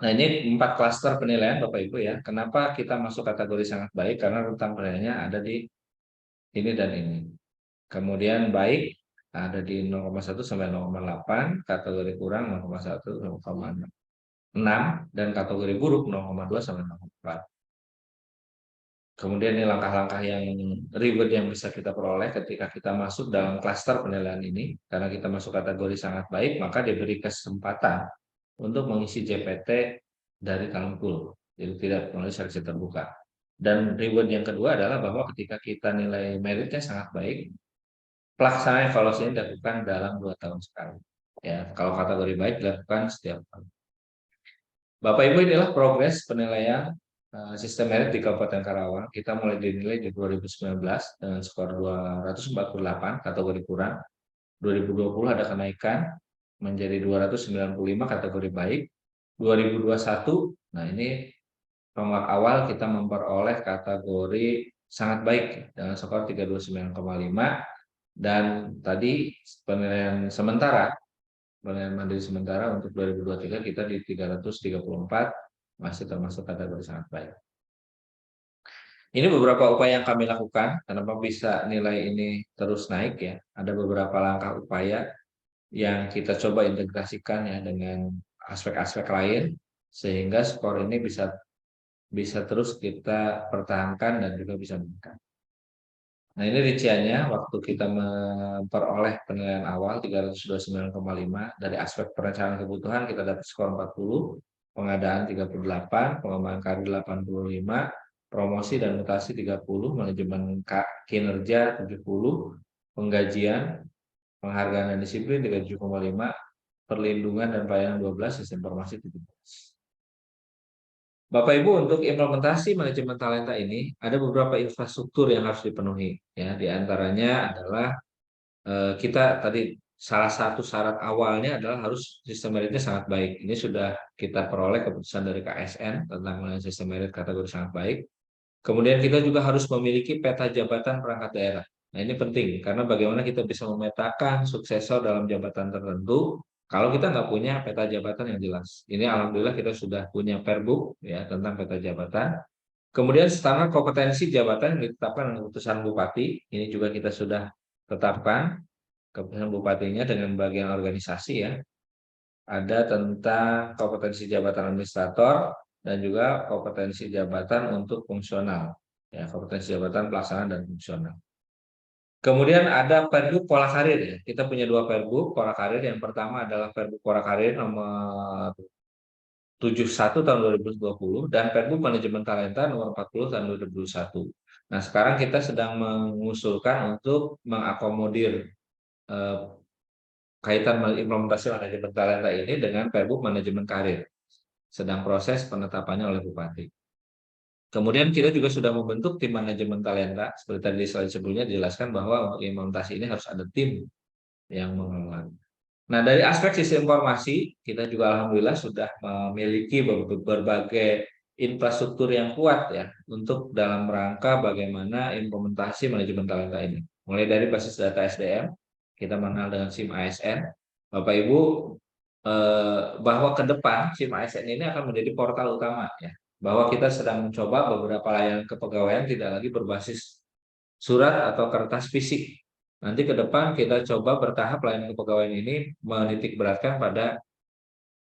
Nah, ini 4 klaster penilaian Bapak Ibu ya. Kenapa kita masuk kategori sangat baik? Karena rentang penilaiannya ada di ini dan ini. Kemudian baik ada di 0,1 sampai 0,8, kategori kurang 0,1 0,6, dan kategori buruk 0,2 sampai 0,4. Kemudian ini langkah-langkah yang reward yang bisa kita peroleh ketika kita masuk dalam klaster penilaian ini. Karena kita masuk kategori sangat baik, maka diberi kesempatan untuk mengisi JPT dari talent pool. Jadi tidak melalui seleksi terbuka. Dan reward yang kedua adalah bahwa ketika kita nilai meritnya sangat baik, pelaksanaan evaluasi ini dilakukan dalam 2 tahun sekali. Ya, kalau kategori baik dilakukan setiap tahun. Bapak Ibu, inilah progres penilaian sistem merit di Kabupaten Karawang. Kita mulai dinilai di 2019 dengan skor 248 kategori kurang. 2020 ada kenaikan menjadi 295 kategori baik. 2021, nah ini tonggak awal kita memperoleh kategori sangat baik dengan skor 329,5, dan tadi penilaian sementara, penilaian mandiri sementara untuk 2023 kita di 334, masih termasuk kategori sangat baik. Ini beberapa upaya yang kami lakukan, kenapa bisa nilai ini terus naik ya. Ada beberapa langkah upaya yang kita coba integrasikan ya dengan aspek-aspek lain, sehingga skor ini bisa bisa terus kita pertahankan dan juga bisa meningkat. Nah, ini rinciannya waktu kita memperoleh penilaian awal 329,5. Dari aspek perencanaan kebutuhan kita dapat skor 40, pengadaan 38, pengembangan karir 85, promosi dan mutasi 30, manajemen kinerja 70, penggajian, penghargaan dan disiplin 37,5, perlindungan dan pelayanan 12, sistem informasi 17. Bapak Ibu, untuk implementasi manajemen talenta ini ada beberapa infrastruktur yang harus dipenuhi ya. Di antaranya adalah kita tadi salah satu syarat awalnya adalah harus sistem meritnya sangat baik. Ini sudah kita peroleh keputusan dari KSN tentang sistem merit kategori sangat baik. Kemudian kita juga harus memiliki peta jabatan perangkat daerah. Nah, ini penting karena bagaimana kita bisa memetakan suksesor dalam jabatan tertentu kalau kita nggak punya peta jabatan yang jelas. Ini alhamdulillah kita sudah punya Perbuk ya tentang peta jabatan. Kemudian standar kompetensi jabatan yang ditetapkan dengan keputusan Bupati, ini juga kita sudah tetapkan keputusan Bupatinya dengan bagian organisasi ya. Ada tentang kompetensi jabatan administrator dan juga kompetensi jabatan untuk fungsional. Ya, kompetensi jabatan pelaksana dan fungsional. Kemudian ada Perbuk Pola Karir ya. Kita punya 2 Perbuk Pola Karir. Yang pertama adalah Perbuk Pola Karir nomor 71 tahun 2020 dan Perbuk Manajemen Talenta nomor 40 tahun 2021. Nah, sekarang kita sedang mengusulkan untuk mengakomodir eh, kaitan implementasi manajemen talenta ini dengan Perbuk Manajemen Karir. Sedang proses penetapannya oleh Bupati. Kemudian kita juga sudah membentuk tim manajemen talenta. Seperti tadi di slide sebelumnya dijelaskan bahwa untuk implementasi ini harus ada tim yang mengelola. Nah, dari aspek sistem informasi, kita juga alhamdulillah sudah memiliki berbagai infrastruktur yang kuat ya untuk dalam rangka bagaimana implementasi manajemen talenta ini. Mulai dari basis data SDM, kita mengenal dengan SIM ASN. Bapak Ibu, bahwa ke depan SIM ASN ini akan menjadi portal utama ya. Bahwa kita sedang mencoba beberapa layanan kepegawaian tidak lagi berbasis surat atau kertas fisik. Nanti ke depan kita coba bertahap layanan kepegawaian ini menitik beratkan pada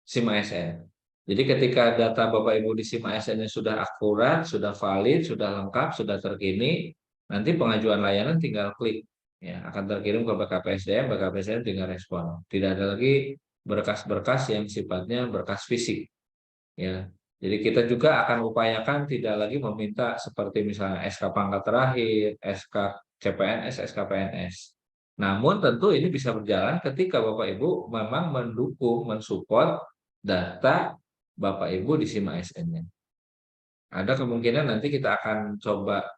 SIM ASN. Jadi ketika data Bapak Ibu di SIM ASN-nya sudah akurat, sudah valid, sudah lengkap, sudah terkini, nanti pengajuan layanan tinggal klik. Ya, akan terkirim ke BKPSDM, BKPSDM tinggal respon. Tidak ada lagi berkas-berkas yang sifatnya berkas fisik. Ya, jadi kita juga akan upayakan tidak lagi meminta seperti misalnya SK pangkat terakhir, SK CPNS, SK PNS. Namun tentu ini bisa berjalan ketika Bapak Ibu memang mendukung, mensupport data Bapak Ibu di SIM ASN-nya. Ada kemungkinan nanti kita akan coba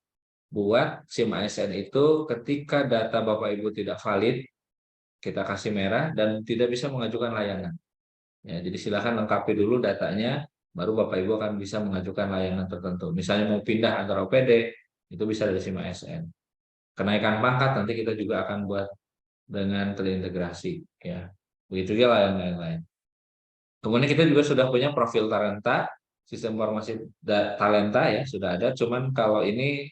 buat SIM ASN itu ketika data Bapak Ibu tidak valid, kita kasih merah dan tidak bisa mengajukan layanan. Ya, jadi silakan lengkapi dulu datanya, baru Bapak Ibu akan bisa mengajukan layanan tertentu. Misalnya mau pindah antar OPD, itu bisa dari SIM ASN. Kenaikan pangkat nanti kita juga akan buat dengan terintegrasi. Ya, begitu juga lain-lain. Kemudian kita juga sudah punya profil talenta, sistem informasi talenta ya sudah ada. Cuman kalau ini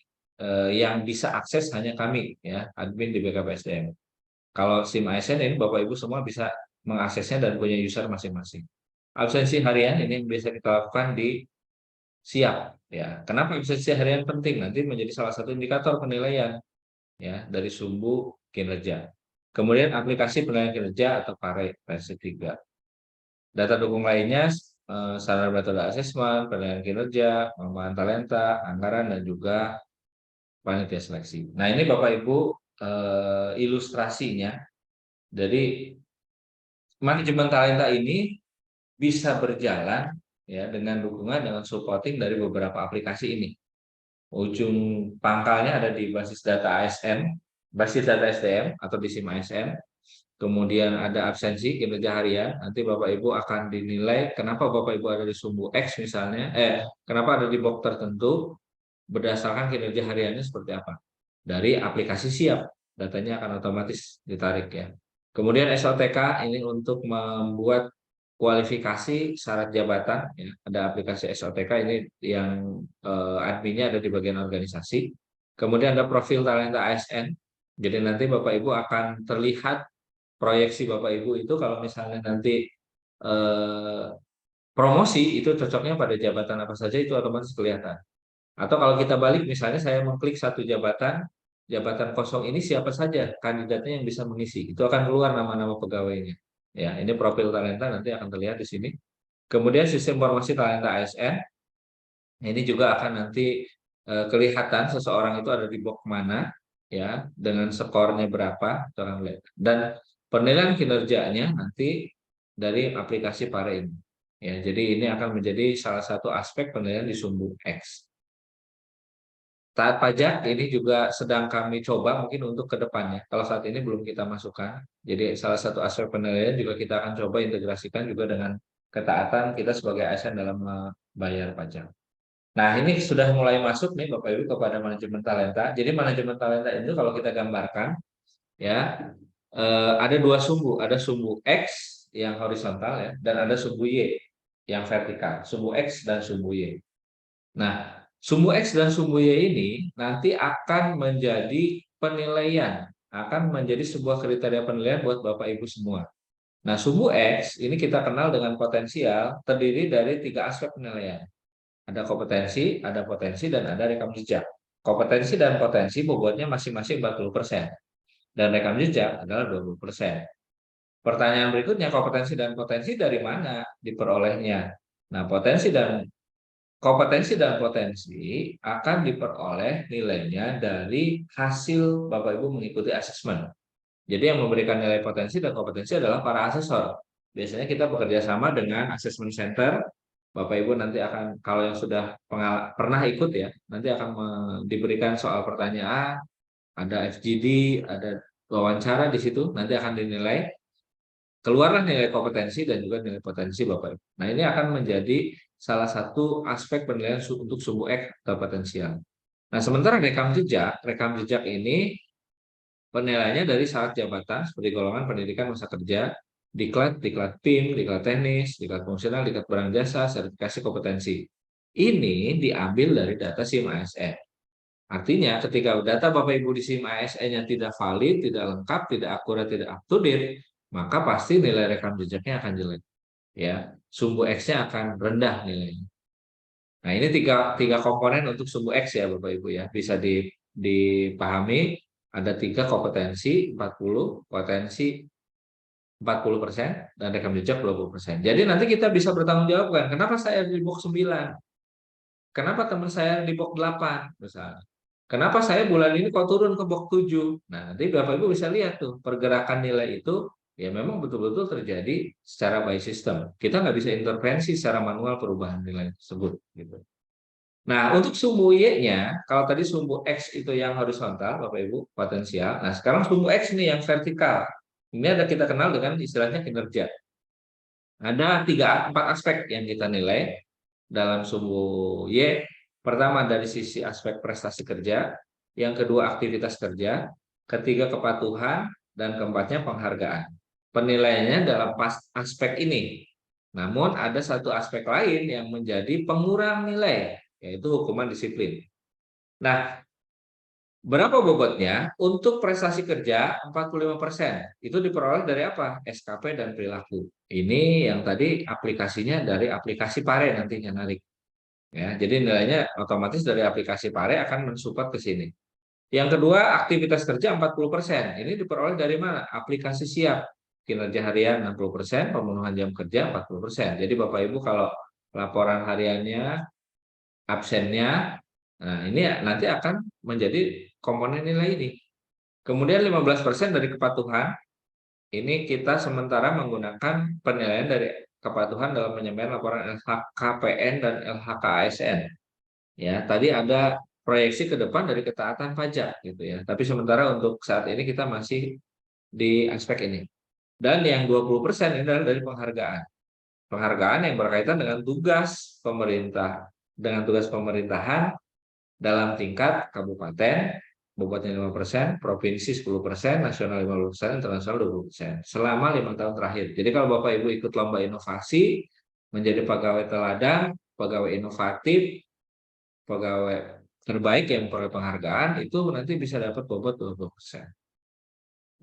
yang bisa akses hanya kami ya, admin di BKPSDM. Kalau SIM ASN ini Bapak Ibu semua bisa mengaksesnya dan punya user masing-masing. Absensi harian ini bisa kita lakukan di siap ya. Kenapa absensi harian penting? Nanti menjadi salah satu indikator penilaian ya dari sumbu kinerja. Kemudian aplikasi penilaian kinerja atau PARE versi 3. Data dukung lainnya sarana metode asesmen, penilaian kinerja, pengembangan talenta, anggaran dan juga panitia seleksi. Nah, ini Bapak Ibu ilustrasinya. Jadi manajemen talenta ini bisa berjalan ya dengan dukungan dengan supporting dari beberapa aplikasi ini. Ujung pangkalnya ada di basis data ASN, basis data SDM atau di SIM ASN. Kemudian ada absensi kinerja harian. Nanti Bapak Ibu akan dinilai kenapa Bapak Ibu ada di sumbu X misalnya, kenapa ada di box tertentu berdasarkan kinerja hariannya seperti apa. Dari aplikasi siap, datanya akan otomatis ditarik ya. Kemudian SOTK ini untuk membuat kualifikasi syarat jabatan ya. Ada aplikasi SOTK ini yang adminnya ada di bagian organisasi. Kemudian ada profil talenta ASN. Jadi nanti Bapak Ibu akan terlihat proyeksi Bapak Ibu itu kalau misalnya nanti eh, promosi itu cocoknya pada jabatan apa saja itu otomatis kelihatan. Atau kalau kita balik misalnya saya mengklik satu jabatan, jabatan kosong ini siapa saja kandidatnya yang bisa mengisi. Itu akan keluar nama-nama pegawainya. Ya, ini profil talenta nanti akan terlihat di sini. Kemudian sistem informasi talenta ASN ini juga akan nanti kelihatan seseorang itu ada di box mana ya dengan skornya berapa itu akan lihat. Dan penilaian kinerjanya nanti dari aplikasi Pare ini. Ya, jadi ini akan menjadi salah satu aspek penilaian di sumbu X. Taat pajak ini juga sedang kami coba mungkin untuk ke depannya. Kalau saat ini belum kita masukkan. Jadi salah satu aspek penilaian juga kita akan coba integrasikan juga dengan ketaatan kita sebagai ASN dalam membayar pajak. Nah, ini sudah mulai masuk nih Bapak Ibu kepada manajemen talenta. Jadi manajemen talenta itu kalau kita gambarkan ya ada dua sumbu, ada sumbu X yang horizontal ya dan ada sumbu Y yang vertikal. Sumbu X dan sumbu Y. Nah, sumbu X dan sumbu Y ini nanti akan menjadi penilaian, akan menjadi sebuah kriteria penilaian buat Bapak Ibu semua. Nah, sumbu X ini kita kenal dengan potensial, terdiri dari 3 aspek penilaian. Ada kompetensi, ada potensi, dan ada rekam jejak. Kompetensi dan potensi bobotnya masing-masing 40%, dan rekam jejak adalah 20%. Pertanyaan berikutnya, kompetensi dan potensi dari mana diperolehnya? Nah, kompetensi dan potensi akan diperoleh nilainya dari hasil Bapak Ibu mengikuti asesmen. Jadi yang memberikan nilai potensi dan kompetensi adalah para asesor. Biasanya kita bekerja sama dengan assessment center. Bapak Ibu nanti akan, kalau yang sudah pernah ikut ya, nanti akan diberikan soal pertanyaan, ada FGD, ada wawancara di situ, nanti akan dinilai. Keluarlah nilai kompetensi dan juga nilai potensi Bapak Ibu. Nah, ini akan menjadi salah satu aspek penilaian untuk sumbu X atau potensial. Nah, sementara rekam jejak ini penilaiannya dari syarat jabatan seperti golongan pendidikan masa kerja, diklat PIM, diklat teknis, diklat fungsional, diklat barang jasa, sertifikasi kompetensi. Ini diambil dari data SIM ASN. Artinya ketika data Bapak Ibu di SIM ASN-nya tidak valid, tidak lengkap, tidak akurat, tidak up to date, maka pasti nilai rekam jejaknya akan jelek. Ya, sumbu X-nya akan rendah nilainya. Nah, ini tiga komponen untuk sumbu X ya Bapak Ibu ya. Bisa dipahami ada 3 kompetensi 40, potensi 40% dan rekam jejak 20%. Jadi nanti kita bisa bertanggung jawabkan, kenapa saya di box 9? Kenapa teman saya di box 8 misalnya? Kenapa saya bulan ini kok turun ke box 7? Nah, nanti Bapak Ibu bisa lihat tuh pergerakan nilai itu ya memang betul-betul terjadi secara by system. Kita nggak bisa intervensi secara manual perubahan nilai tersebut gitu. Nah, untuk sumbu Y-nya, kalau tadi sumbu X itu yang horizontal, Bapak Ibu, potensial. Nah, sekarang sumbu X ini yang vertikal. Ini ada kita kenal dengan istilahnya kinerja. Ada 4 aspek yang kita nilai dalam sumbu Y. Pertama dari sisi aspek prestasi kerja, yang kedua aktivitas kerja, ketiga kepatuhan, dan keempatnya penghargaan. Penilaiannya dalam aspek ini. Namun ada satu aspek lain yang menjadi pengurang nilai, yaitu hukuman disiplin. Nah, berapa bobotnya? Untuk prestasi kerja 45%. Itu diperoleh dari apa? SKP dan perilaku. Ini yang tadi aplikasinya dari aplikasi Pare nantinya narik. Ya, jadi nilainya otomatis dari aplikasi Pare akan mensupport ke sini. Yang kedua, aktivitas kerja 40%. Ini diperoleh dari mana? Aplikasi siap. Kinerja harian 60%, pemenuhan jam kerja 40%. Jadi Bapak Ibu kalau laporan hariannya, absennya, nah ini nanti akan menjadi komponen nilai ini. Kemudian 15% dari kepatuhan, ini kita sementara menggunakan penilaian dari kepatuhan dalam penyampaian laporan LHKPN dan LHKASN. Ya, tadi ada proyeksi ke depan dari ketaatan pajak gitu ya. Tapi sementara untuk saat ini kita masih di aspek ini. Dan yang 20% ini adalah dari penghargaan. Penghargaan yang berkaitan dengan tugas pemerintah, dengan tugas pemerintahan dalam tingkat kabupaten, kabupaten 5%, provinsi 10%, nasional 50%, internasional 20%. Selama 5 tahun terakhir. Jadi kalau Bapak Ibu ikut lomba inovasi, menjadi pegawai teladan, pegawai inovatif, pegawai terbaik yang memperoleh penghargaan, itu nanti bisa dapat bobot 20%.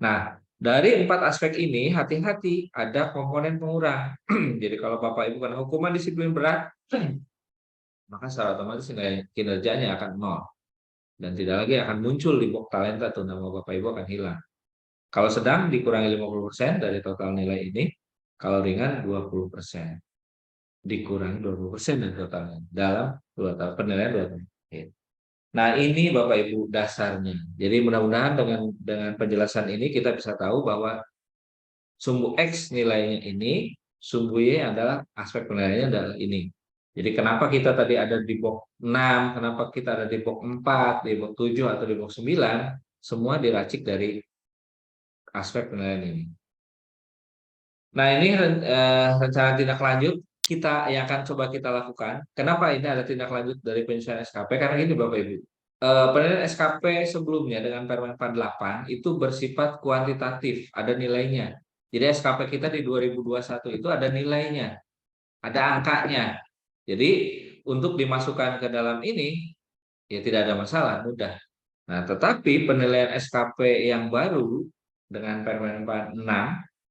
Nah, dari 4 aspek ini, hati-hati ada komponen pengurang. Jadi kalau Bapak Ibu kena hukuman disiplin berat, maka secara otomatis nilai kinerjanya akan nol. Dan tidak lagi akan muncul di box talenta tuh, nama Bapak Ibu akan hilang. Kalau sedang dikurangi 50% dari total nilai ini, kalau ringan 20%. Dikurangi 20% dari totalnya dalam 2 tahun penilaian 2 tahun. Nah, ini Bapak Ibu dasarnya. Jadi mudah-mudahan dengan penjelasan ini kita bisa tahu bahwa sumbu X nilainya ini, sumbu Y adalah aspek penilaiannya adalah ini. Jadi kenapa kita tadi ada di box 6, kenapa kita ada di box 4, di box 7 atau di box 9, semua diracik dari aspek penilaian ini. Nah, ini rencana tindak lanjut kita yang akan coba kita lakukan. Kenapa ini ada tindak lanjut dari penyesuaian SKP? Karena ini Bapak Ibu. Penilaian SKP sebelumnya dengan Permen 48 itu bersifat kuantitatif, ada nilainya. Jadi SKP kita di 2021 itu ada nilainya, ada angkanya. Jadi untuk dimasukkan ke dalam ini ya tidak ada masalah, mudah. Nah, tetapi penilaian SKP yang baru dengan Permen 46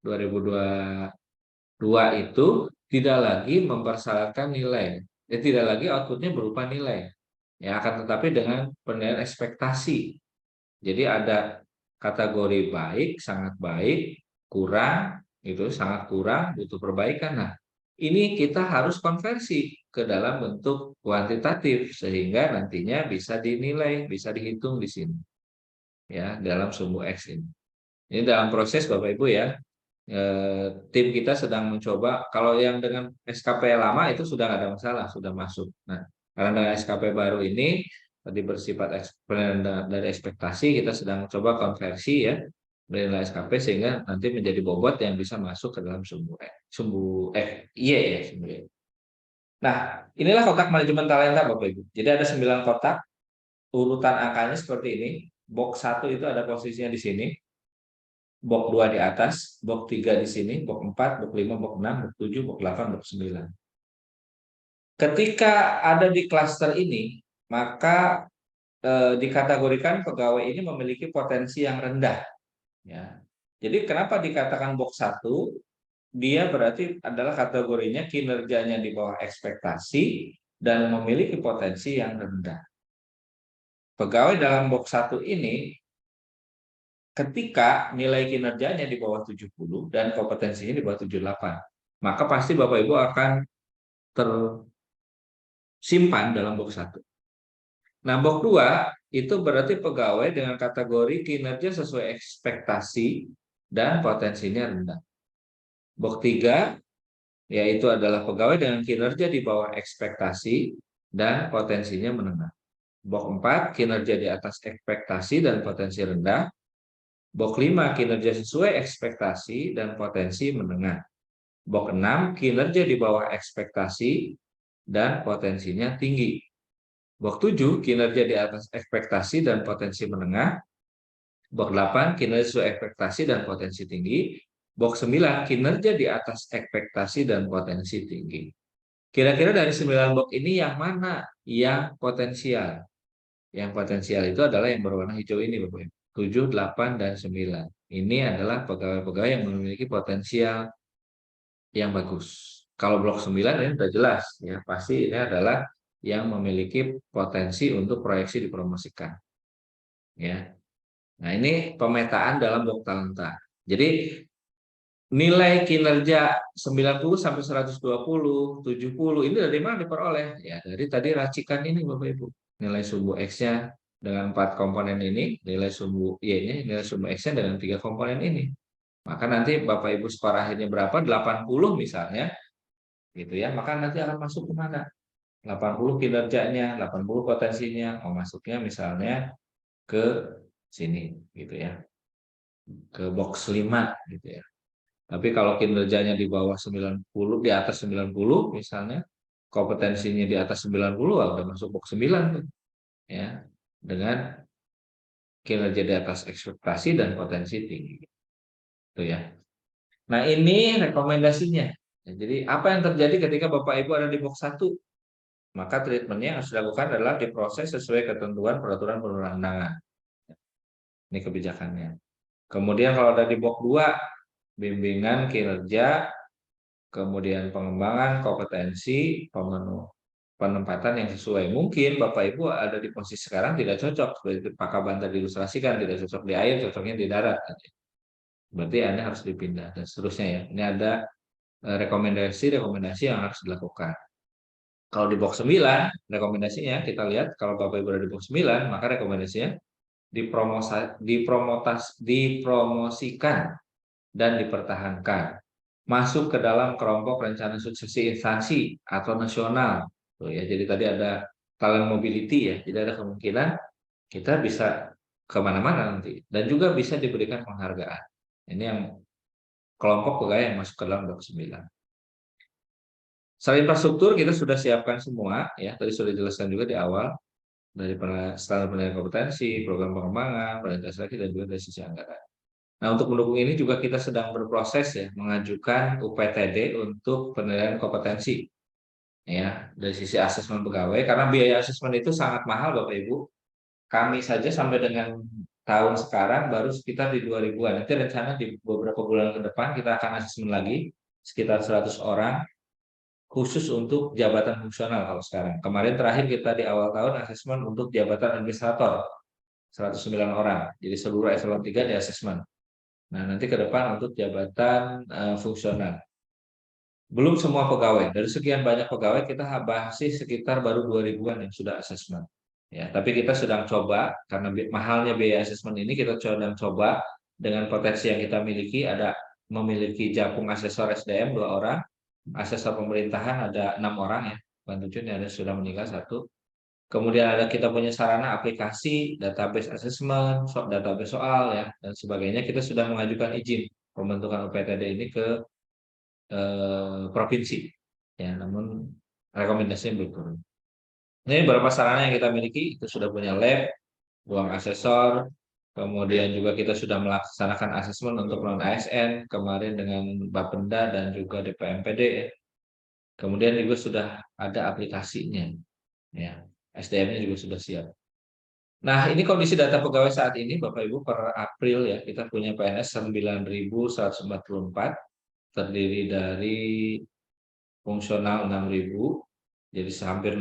2022 itu tidak lagi mempersyaratkan nilai. Tidak lagi outputnya berupa nilai. Ya, akan tetapi dengan penilaian ekspektasi. Jadi ada kategori baik, sangat baik, kurang, itu sangat kurang, butuh perbaikan. Nah, ini kita harus konversi ke dalam bentuk kuantitatif sehingga nantinya bisa dinilai, bisa dihitung di sini. Ya, dalam sumbu X ini. Ini dalam proses Bapak Ibu ya. Tim kita sedang mencoba, kalau yang dengan SKP lama itu sudah nggak ada masalah, sudah masuk. Nah, karena dengan SKP baru ini tadi bersifat dari ekspektasi, kita sedang coba konversi ya nilai SKP sehingga nanti menjadi bobot yang bisa masuk ke dalam sumbu Y ya, sumbu Y. Nah, inilah kotak manajemen talenta Bapak Ibu. Jadi ada 9 kotak, urutan angkanya seperti ini. Box 1 itu ada posisinya di sini. Box 2 di atas, box 3 di sini, box 4, box 5, box 6, box 7, box 8, box 9. Ketika ada di klaster ini, maka dikategorikan pegawai ini memiliki potensi yang rendah. Ya. Jadi kenapa dikatakan box 1? Dia berarti adalah kategorinya kinerjanya di bawah ekspektasi dan memiliki potensi yang rendah. Pegawai dalam box 1 ini ketika nilai kinerjanya di bawah 70 dan kompetensinya di bawah 78, maka pasti Bapak Ibu akan tersimpan dalam box 1. Nah, box 2 itu berarti pegawai dengan kategori kinerja sesuai ekspektasi dan potensinya rendah. Box 3 yaitu adalah pegawai dengan kinerja di bawah ekspektasi dan potensinya menengah. Box 4 kinerja di atas ekspektasi dan potensi rendah. Box 5 kinerja sesuai ekspektasi dan potensi menengah. Box 6 kinerja di bawah ekspektasi dan potensinya tinggi. Box 7 kinerja di atas ekspektasi dan potensi menengah. Box 8 kinerja sesuai ekspektasi dan potensi tinggi. Box 9 kinerja di atas ekspektasi dan potensi tinggi. Kira-kira dari 9 box ini yang mana yang potensial? Yang potensial itu adalah yang berwarna hijau ini, Bapak Ibu. 7, 8, dan 9. Ini adalah pegawai-pegawai yang memiliki potensial yang bagus. Kalau blok 9 ini sudah jelas, ya pasti ini adalah yang memiliki potensi untuk proyeksi dipromosikan. Ya. Nah, ini pemetaan dalam blok talenta. Jadi nilai kinerja 90 sampai 120, 70 ini dari mana diperoleh? Ya, dari tadi racikan ini Bapak Ibu. Nilai sumbu X-nya dengan 4 komponen ini, nilai sumbu Y-nya, nilai sumbu X-nya dengan 3 komponen ini. Maka nanti Bapak Ibu skor akhirnya berapa? 80 misalnya, gitu ya. Maka nanti akan masuk ke mana? 80 kinerjanya, 80 potensinya. Oh, masuknya misalnya ke sini, gitu ya. Ke box 5, gitu ya. Tapi kalau kinerjanya di bawah 90, di atas 90 misalnya, kompetensinya di atas 90, udah masuk box 9 tuh, ya. Dengan kinerja di atas ekspektasi dan potensi tinggi. Itu ya. Nah, ini rekomendasinya. Ya, jadi apa yang terjadi ketika Bapak Ibu ada di box 1? Maka treatmentnya yang harus dilakukan adalah diproses sesuai ketentuan peraturan perundang-undangan. Ini kebijakannya. Kemudian kalau ada di box 2, bimbingan kinerja, kemudian pengembangan kompetensi, penempatan yang sesuai. Mungkin Bapak Ibu ada di posisi sekarang tidak cocok, seperti Pak Kaban tadi ilustrasikan, tidak cocok di air, cocoknya di darat. Berarti Anda harus dipindah dan seterusnya ya. Ini ada rekomendasi yang harus dilakukan. Kalau di box 9, rekomendasinya kita lihat kalau Bapak Ibu ada di box 9, maka rekomendasinya dipromosikan dan dipertahankan. Masuk ke dalam kelompok rencana suksesi instansi atau nasional. Tuh ya, jadi tadi ada talent mobility ya. Jadi ada kemungkinan kita bisa kemana-mana nanti. Dan juga bisa diberikan penghargaan. Ini yang kelompok pegawai yang masuk ke dalam box 9. Secara infrastruktur kita sudah siapkan semua ya, tadi sudah dijelaskan juga di awal dari standar penilaian kompetensi, program pengembangan, orientasi lagi dan juga dari sisi anggaran. Nah, untuk mendukung ini juga kita sedang berproses ya mengajukan UPTD untuk penilaian kompetensi ya dari sisi asesmen pegawai karena biaya asesmen itu sangat mahal Bapak Ibu. Kami saja sampai dengan tahun sekarang baru sekitar di 2000-an. Nanti rencana di beberapa bulan ke depan kita akan asesmen lagi sekitar 100 orang khusus untuk jabatan fungsional kalau sekarang. Kemarin terakhir kita di awal tahun asesmen untuk jabatan administrator 109 orang. Jadi seluruh eselon 3 di asesmen. Nah, nanti ke depan untuk jabatan fungsional. Belum semua pegawai. Dari sekian banyak pegawai kita masih sekitar baru 2000-an yang sudah asesmen. Ya, tapi kita sedang coba karena mahalnya biaya asesmen ini kita sedang coba dengan potensi yang kita miliki ada memiliki jakung asesor SDM 2 orang, asesor pemerintahan ada 6 orang ya, bantu Jun ada sudah meninggal 1. Kemudian ada kita punya sarana aplikasi, database assessment, database soal ya dan sebagainya. Kita sudah mengajukan izin pembentukan UPTD ini ke provinsi. Ya, namun rekomendasinya belum turun. Ini beberapa sarana yang kita miliki, itu sudah punya lab, ruang asesor, kemudian juga kita sudah melaksanakan asesmen untuk non ASN kemarin dengan Bapenda dan juga DPMPD. Ya. Kemudian juga sudah ada aplikasinya, ya SDM-nya juga sudah siap. Nah, ini kondisi data pegawai saat ini, Bapak Ibu, per April ya, kita punya PNS 9.144, terdiri dari fungsional 6.000, jadi hampir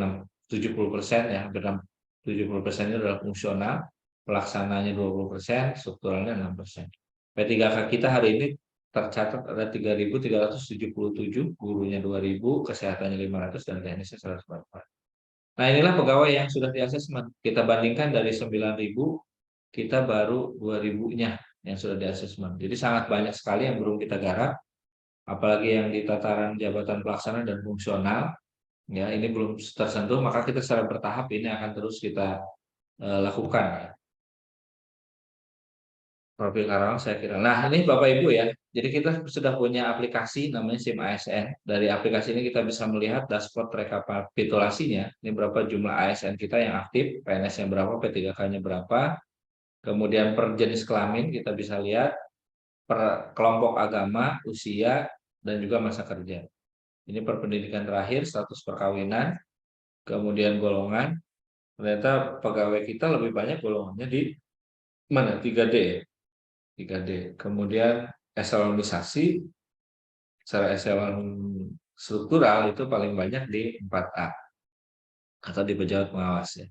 70% ya, hampir 70% itu adalah fungsional, pelaksananya 20%, strukturalnya 6%. P3K kita hari ini tercatat ada 3.377, gurunya 2.000, kesehatannya 500 dan teknisnya 144. Nah, inilah pegawai yang sudah di asesmen. Kita bandingkan dari 9.000, kita baru 2.000-nya yang sudah di asesmen. Jadi sangat banyak sekali yang belum kita garap, apalagi yang di tataran jabatan pelaksana dan fungsional. Ya, ini belum tersentuh, maka kita secara bertahap ini akan terus kita lakukan. Ya. Profil Karawang saya kira. Nah, ini Bapak Ibu ya. Jadi kita sudah punya aplikasi namanya SIM ASN. Dari aplikasi ini kita bisa melihat dashboard rekapitulasinya. Ini berapa jumlah ASN kita yang aktif, PNS-nya berapa, P3K-nya berapa. Kemudian per jenis kelamin kita bisa lihat, per kelompok agama, usia, dan juga masa kerja. Ini per pendidikan terakhir, status perkawinan, kemudian golongan. Ternyata pegawai kita lebih banyak golongannya di mana? 3D. 3D. Kemudian eselonisasi secara eselon struktural itu paling banyak di 4A atau di pejabat pengawas ya.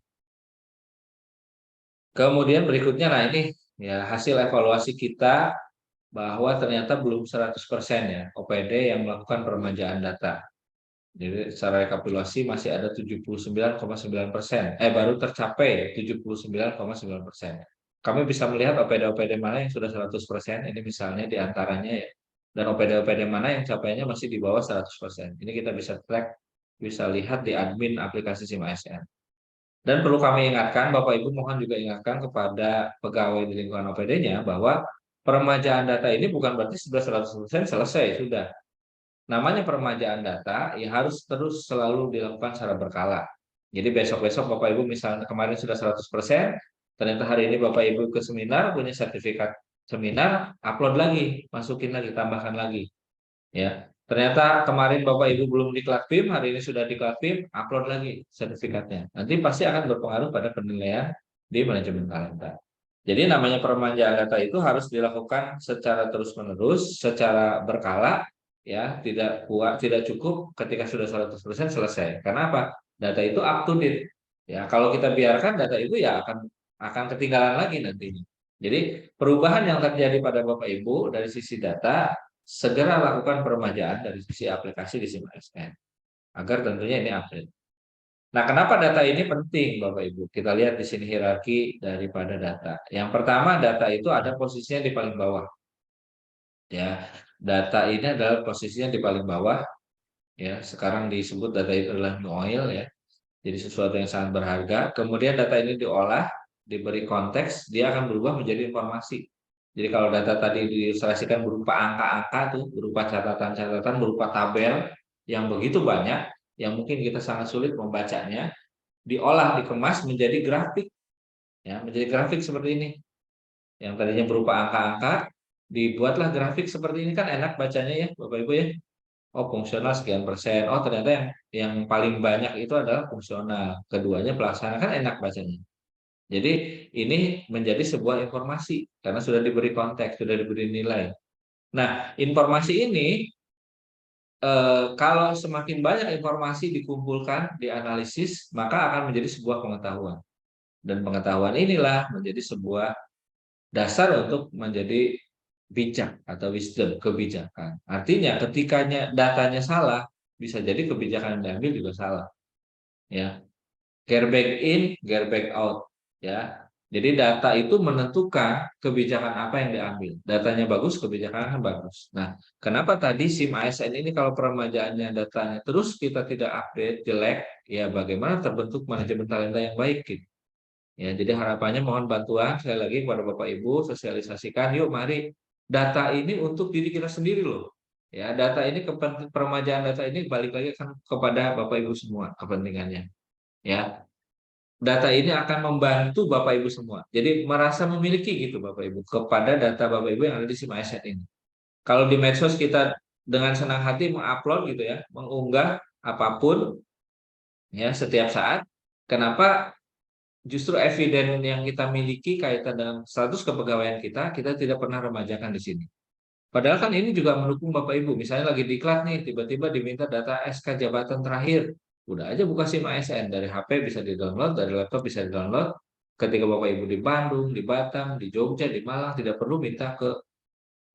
Kemudian berikutnya, nah ini ya hasil evaluasi kita bahwa ternyata belum 100% ya OPD yang melakukan peremajaan data. Jadi secara rekapitulasi masih ada 79,9%. Baru tercapai 79,9%. Kami bisa melihat OPD-OPD mana yang sudah 100%, ini misalnya di antaranya ya. Dan OPD-OPD mana yang capainya masih di bawah 100%. Ini kita bisa track, bisa lihat di admin aplikasi SIM ASN. Dan perlu kami ingatkan, Bapak Ibu mohon juga ingatkan kepada pegawai di lingkungan OPD-nya bahwa peremajaan data ini bukan berarti sudah 100% selesai, sudah. Namanya peremajaan data ya harus terus selalu dilakukan secara berkala. Jadi besok-besok Bapak Ibu misalnya kemarin sudah 100%, ternyata hari ini Bapak Ibu ke seminar punya sertifikat seminar, upload lagi, masukin lagi, tambahkan lagi. Ya. Ternyata kemarin Bapak Ibu belum diklat PIM, hari ini sudah diklat PIM, upload lagi sertifikatnya. Nanti pasti akan berpengaruh pada penilaian di manajemen talenta. Jadi namanya peremajaan data itu harus dilakukan secara terus-menerus, secara berkala, ya, tidak kuat, tidak cukup ketika sudah 100% selesai. Karena apa? Data itu up to date. Ya, kalau kita biarkan data itu ya akan ketinggalan lagi nantinya. Jadi perubahan yang terjadi pada Bapak Ibu dari sisi data segera lakukan peremajaan dari sisi aplikasi di SIM ASN agar tentunya ini update. Nah, kenapa data ini penting, Bapak Ibu? Kita lihat di sini hierarki daripada data. Yang pertama, data itu ada posisinya di paling bawah. Ya, data ini adalah posisinya di paling bawah. Ya, sekarang disebut data itu adalah new oil ya. Jadi sesuatu yang sangat berharga. Kemudian data ini diolah, diberi konteks, dia akan berubah menjadi informasi. Jadi kalau data tadi diilustrasikan berupa angka-angka tuh, berupa catatan-catatan, berupa tabel yang begitu banyak, yang mungkin kita sangat sulit membacanya, diolah, dikemas menjadi grafik, ya, menjadi grafik seperti ini. Yang tadinya berupa angka-angka, dibuatlah grafik seperti ini kan enak bacanya ya, Bapak Ibu ya. Oh, fungsional sekian persen. Oh, ternyata yang paling banyak itu adalah fungsional. Keduanya pelaksana kan enak bacanya. Jadi ini menjadi sebuah informasi karena sudah diberi konteks, sudah diberi nilai. Nah, informasi ini kalau semakin banyak informasi dikumpulkan, dianalisis, maka akan menjadi sebuah pengetahuan. Dan pengetahuan inilah menjadi sebuah dasar untuk menjadi bijak atau wisdom, kebijakan. Artinya ketika datanya salah, bisa jadi kebijakan yang diambil juga salah. Ya, care back in, care back out. Ya, jadi data itu menentukan kebijakan apa yang diambil. Datanya bagus, kebijakan akan bagus. Nah, kenapa tadi SIM ASN ini kalau peremajaannya datanya terus kita tidak update, jelek, ya bagaimana terbentuk manajemen talenta yang baik gitu. Ya, jadi harapannya mohon bantuan sekali lagi kepada Bapak Ibu sosialisasikan yuk mari data ini untuk diri kita sendiri loh. Ya, data ini peremajaan data ini balik lagi kan kepada Bapak Ibu semua kepentingannya. Ya, data ini akan membantu Bapak Ibu semua. Jadi merasa memiliki gitu Bapak Ibu kepada data Bapak Ibu yang ada di SIM ASN ini. Kalau di medsos kita dengan senang hati mengupload gitu ya, mengunggah apapun ya setiap saat. Kenapa justru eviden yang kita miliki kaitan dengan status kepegawaian kita, kita tidak pernah remajakan di sini. Padahal kan ini juga mendukung Bapak Ibu. Misalnya lagi diklat nih, tiba-tiba diminta data SK jabatan terakhir. Udah aja buka SIM ASN. Dari HP bisa di-download, dari laptop bisa di-download. Ketika Bapak Ibu di Bandung, di Batam, di Jogja, di Malang, tidak perlu minta ke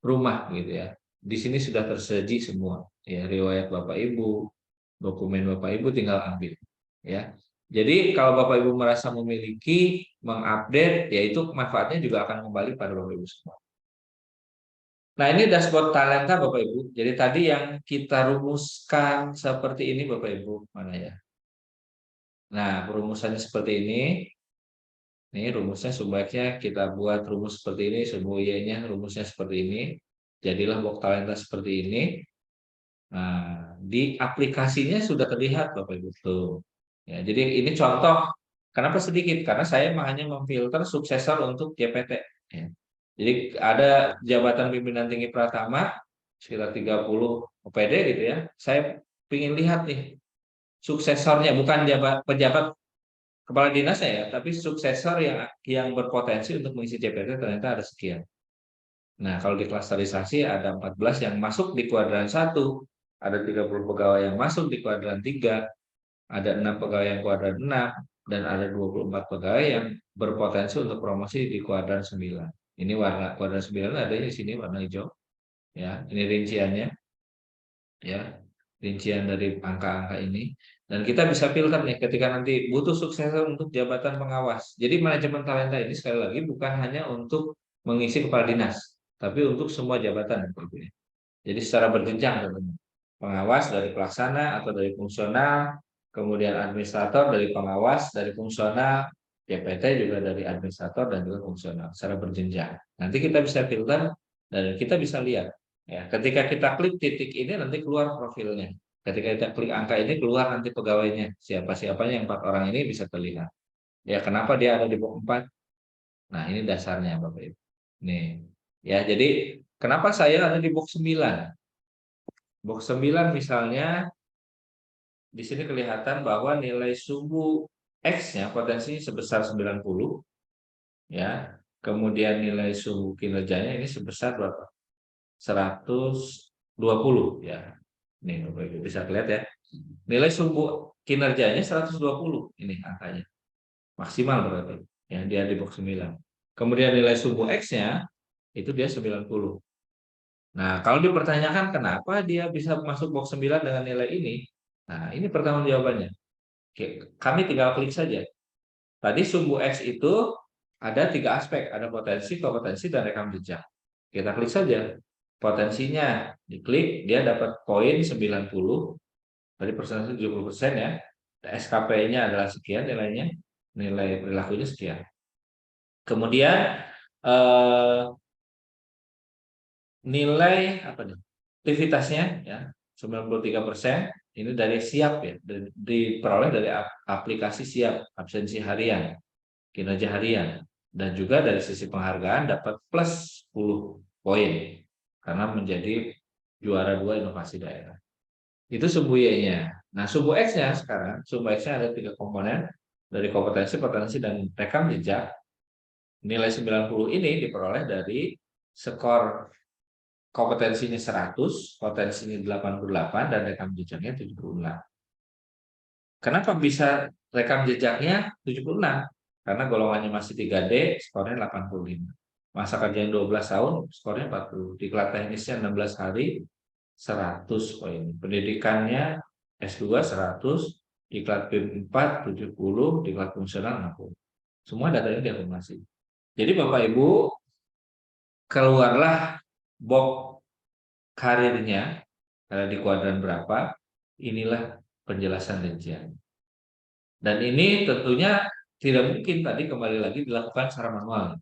rumah gitu ya. Di sini sudah tersedia semua. Ya, riwayat Bapak Ibu, dokumen Bapak Ibu tinggal ambil. Ya, jadi kalau Bapak Ibu merasa memiliki, mengupdate, yaitu manfaatnya juga akan kembali pada Bapak Ibu semua. Nah, ini dashboard talenta Bapak Ibu. Jadi tadi yang kita rumuskan seperti ini Bapak Ibu, mana ya? Nah, perumusannya seperti ini. Ini rumusnya sebaiknya kita buat rumus seperti ini, semuanya rumusnya seperti ini. Jadilah box talenta seperti ini. Nah, di aplikasinya sudah terlihat Bapak Ibu tuh. Ya, jadi ini contoh. Kenapa sedikit? Karena saya hanya memfilter suksesor untuk JPT. Ya. Jadi ada jabatan pimpinan tinggi Pratama sekitar 30 OPD gitu ya. Saya ingin lihat nih suksesornya, bukan pejabat kepala dinasnya ya, tapi suksesor yang berpotensi untuk mengisi JPT ternyata ada sekian. Nah, kalau di klasterisasi ada 14 yang masuk di kuadran 1, ada 30 pegawai yang masuk di kuadran 3, ada 6 pegawai yang kuadran 6, dan ada 24 pegawai yang berpotensi untuk promosi di kuadran 9. Ini warna kuadran 9 adanya di sini warna hijau. Ya, ini rinciannya. Ya. rincian dari angka-angka ini. Dan kita bisa filter nih ketika nanti butuh suksesor untuk jabatan pengawas. Jadi manajemen talenta ini sekali lagi bukan hanya untuk mengisi kepala dinas, tapi untuk semua jabatan. Jadi secara berjenjang tentunya. Pengawas dari pelaksana atau dari fungsional, kemudian administrator dari pengawas, dari fungsional, JPT juga dari administrator dan juga fungsional secara berjenjang. Nanti kita bisa filter dan kita bisa lihat. Ya, ketika kita klik titik ini nanti keluar profilnya. Ketika kita klik angka ini keluar nanti pegawainya. Siapa-siapanya yang 4 orang ini bisa terlihat. Ya, kenapa dia ada di box 4? Nah, ini dasarnya Bapak Ibu. Nih. Ya, jadi kenapa saya ada di box 9? Box 9 misalnya di sini kelihatan bahwa nilai suhu X-nya potensinya sebesar 90 ya. Kemudian nilai suhu kinerjanya ini sebesar berapa? 120 ya. Nih Bapak Ibu bisa lihat ya. Nilai suhu kinerjanya 120 ini angkanya. Maksimal berarti. Ya, dia di box 9. Kemudian nilai suhu X-nya itu dia 90. Nah, kalau dipertanyakan kenapa dia bisa masuk box 9 dengan nilai ini? Nah, ini pertanggungjawabannya. Oke, kami tinggal klik saja. Tadi sumbu X itu ada 3 aspek, ada potensi, kompetensi, dan rekam jejak. Kita klik saja. Potensinya diklik, dia dapat poin 90, tadi persentase 70% ya. SKP-nya adalah sekian nilainya, nilai perilakunya sekian. Kemudian eh, nilai apa nih? Aktivitasnya ya 93% ini dari siap ya, diperoleh dari aplikasi siap, absensi harian, kinerja harian, dan juga dari sisi penghargaan dapat plus 10 poin karena menjadi juara 2 inovasi daerah. Itu sumbu Y-nya. Nah, sumbu X-nya sekarang, sumbu X-nya ada 3 komponen dari kompetensi, potensi, dan rekam jejak. Nilai 90 ini diperoleh dari skor kompetensinya 100, potensinya 88, dan rekam jejaknya 76. Kenapa bisa rekam jejaknya 76? Karena golongannya masih 3D, skornya 85. Masa kerjanya 12 tahun, skornya 40. Diklat teknisnya 16 hari, 100 poin. Pendidikannya S2 100, diklat BIM 4 70, diklat fungsional 60. Semua datanya diakumulasi. Jadi Bapak Ibu, keluarlah box karirnya, ada di kuadran berapa, inilah penjelasan rincian. Dan ini tentunya tidak mungkin tadi kembali lagi dilakukan secara manual.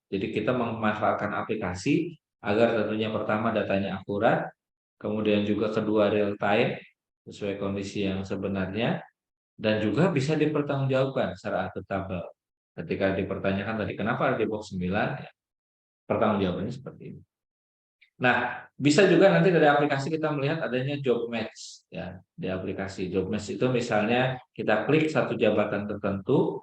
Jadi kita memanfaatkan aplikasi agar tentunya pertama datanya akurat, kemudian juga kedua real time sesuai kondisi yang sebenarnya, dan juga bisa dipertanggungjawabkan secara akuntabel. Ketika dipertanyakan tadi kenapa ada di box 9, ya, pertanggungjawabannya seperti ini. Nah, bisa juga nanti dari aplikasi kita melihat adanya job match ya. Di aplikasi job match itu misalnya kita klik satu jabatan tertentu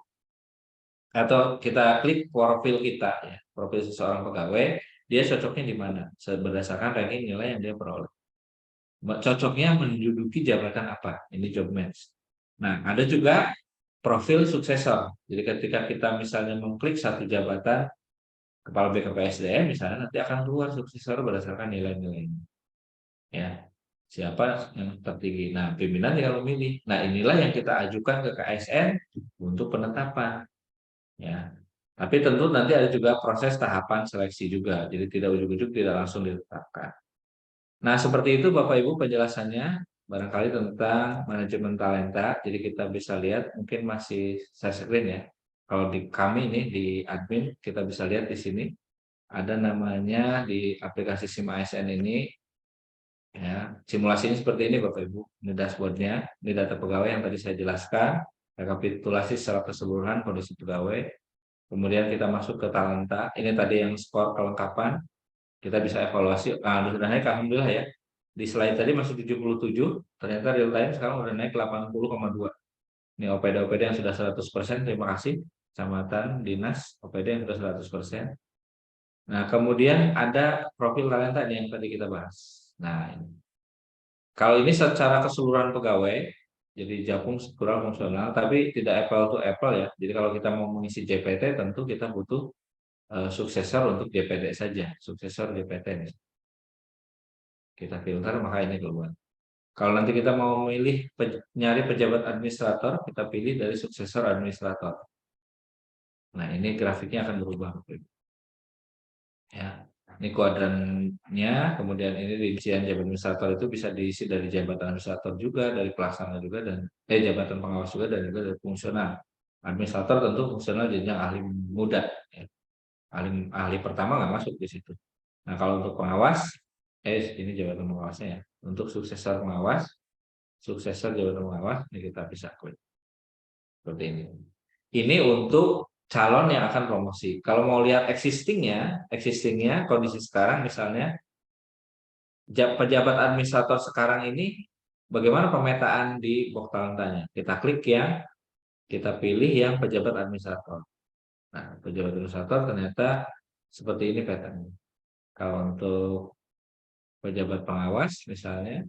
atau kita klik profil kita ya, profil seseorang pegawai, dia cocoknya di mana? Berdasarkan ranking nilai yang dia peroleh. Cocoknya menduduki jabatan apa? Ini job match. Nah, ada juga profil suksesor. Jadi ketika kita misalnya mengklik satu jabatan kepala BKPSDM misalnya nanti akan keluar suksesor berdasarkan nilai-nilainya. Ya, siapa yang tertinggi. Nah, pimpinan tinggal memilih. Nah, inilah yang kita ajukan ke KSN untuk penetapan. Ya, tapi tentu nanti ada juga proses tahapan seleksi juga. Jadi tidak ujuk-ujuk tidak langsung ditetapkan. Nah, seperti itu Bapak Ibu penjelasannya barangkali tentang manajemen talenta. Jadi kita bisa lihat mungkin masih saya screen ya. Kalau di kami ini di admin kita bisa lihat di sini ada namanya di aplikasi SIM ASN ini ya, simulasinya seperti ini Bapak Ibu. Ini dashboardnya, ini data pegawai yang tadi saya jelaskan, rekapitulasi secara keseluruhan kondisi pegawai. Kemudian kita masuk ke talenta. Ini tadi yang skor kelengkapan. Kita bisa evaluasi. Nah, sudah naik alhamdulillah ya. Di slide tadi masih 77, ternyata real time sekarang udah naik 80,2. Ini OPD-OPD yang sudah 100%, terima kasih. Kecamatan, dinas, OPD yang sudah 100%. Nah, kemudian ada profil talenta ini yang tadi kita bahas. Nah, ini. Kalau ini secara keseluruhan pegawai, jadi jakung struktural fungsional, tapi tidak apple to apple ya. Jadi kalau kita mau mengisi JPT, tentu kita butuh suksesor untuk JPT saja, suksesor JPT nih. Kita filter maka ini keluar. Kalau nanti kita mau memilih nyari pejabat administrator, kita pilih dari suksesor administrator. Nah, ini grafiknya akan berubah. Ya, ini kuadrannya, kemudian ini rincian jabatan administrator itu bisa diisi dari jabatan administrator juga, dari pelaksana juga, dan jabatan pengawas juga, dan juga dari fungsional. Administrator tentu fungsional jenjang ahli muda. Ya. Ahli pertama nggak masuk di situ. Nah, kalau untuk pengawas, ini jabatan pengawasnya ya. Untuk suksesor jabatan pengawas, ini kita bisa klik seperti ini. Ini untuk calon yang akan promosi. Kalau mau lihat existingnya kondisi sekarang misalnya pejabat administrator sekarang ini bagaimana pemetaan di box talentanya. Kita klik kita pilih yang pejabat administrator. Nah, pejabat administrator ternyata seperti ini petanya. Kalau untuk pejabat pengawas misalnya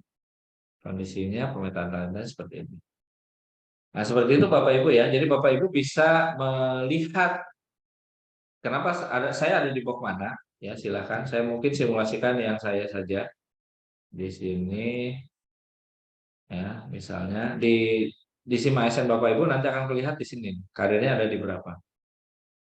kondisinya pemetaan talentanya seperti ini. Nah, seperti itu Bapak Ibu ya. Jadi Bapak Ibu bisa melihat kenapa saya ada di box mana, ya silakan. Saya mungkin simulasikan yang saya saja di sini, ya misalnya di SIM ASN Bapak Ibu nanti akan terlihat di sini karirnya ada di berapa.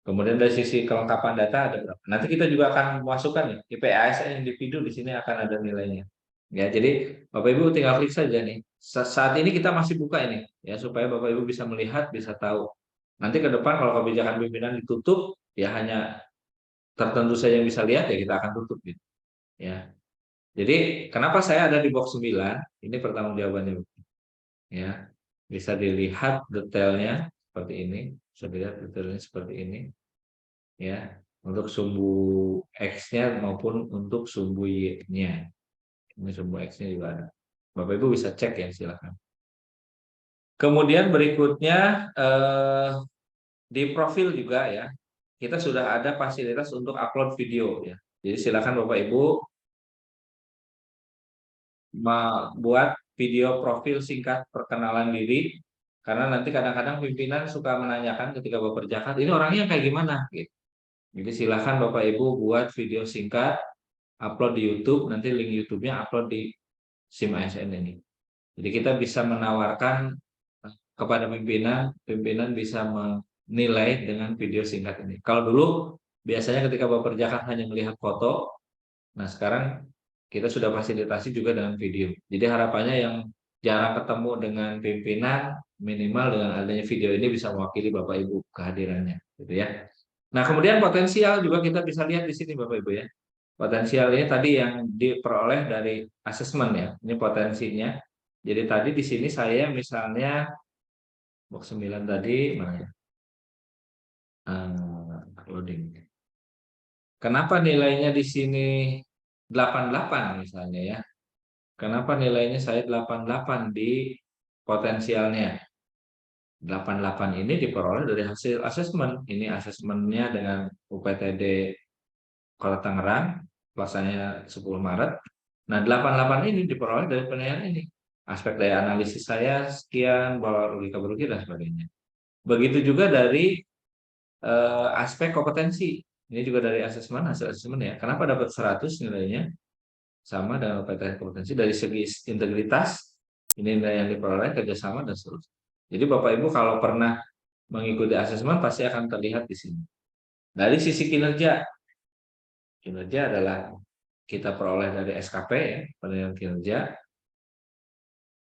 Kemudian dari sisi kelengkapan data ada berapa. Nanti kita juga akan masukkan nih IP ASN individu di sini akan ada nilainya. Ya, jadi Bapak Ibu tinggal klik saja nih. Saat ini kita masih buka ini ya supaya Bapak Ibu bisa melihat, bisa tahu. Nanti ke depan kalau kebijakan pimpinan ditutup ya hanya tertentu saja yang bisa lihat ya kita akan tutup gitu. Ya. Jadi kenapa saya ada di box 9? Ini pertanggungjawabannya. Ya. Bisa dilihat detailnya seperti ini, bisa dilihat detailnya seperti ini. Ya. Untuk sumbu X-nya maupun untuk sumbu Y-nya. Ini sumbu X-nya juga ada. Bapak Ibu bisa cek ya, silakan. Kemudian berikutnya di profil juga ya. Kita sudah ada fasilitas untuk upload video ya. Jadi silakan Bapak Ibu membuat video profil singkat perkenalan diri karena nanti kadang-kadang pimpinan suka menanyakan ketika berperjakat ini orangnya kayak gimana gitu. Jadi silakan Bapak Ibu buat video singkat, upload di YouTube, nanti link YouTube-nya upload di SIM ASN ini. Jadi kita bisa menawarkan kepada pimpinan, pimpinan bisa menilai dengan video singkat ini. Kalau dulu biasanya ketika berperjakat hanya melihat foto, nah sekarang kita sudah fasilitasi juga dengan video. Jadi harapannya yang jarang ketemu dengan pimpinan minimal dengan adanya video ini bisa mewakili Bapak Ibu kehadirannya, gitu ya. Nah kemudian potensial juga kita bisa lihat di sini Bapak Ibu ya. Potensial ini tadi yang diperoleh dari asesmen ya. Ini potensinya. Jadi tadi di sini saya misalnya box 9 tadi mana ya? Loading. Kenapa nilainya di sini 88 misalnya ya? Kenapa nilainya saya 88 di potensialnya? 88 ini diperoleh dari hasil asesmen. Ini asesmennya dengan UPTD Kota Tangerang, pelaksanaannya 10 Maret. Nah, 88 ini diperoleh dari penilaian ini. Aspek daya analisis saya sekian, bahwa logika berugi dan sebagainya. Begitu juga dari aspek kompetensi. Ini juga dari asesmen, hasil asesmen ya. Kenapa dapat 100 nilainya? Sama dengan UPTD kompetensi dari segi integritas, ini nilai yang diperoleh, kerjasama, dan seterusnya. Jadi Bapak Ibu kalau pernah mengikuti asesmen pasti akan terlihat di sini. Dari sisi kinerja, kinerja adalah kita peroleh dari SKP ya, penilaian kinerja,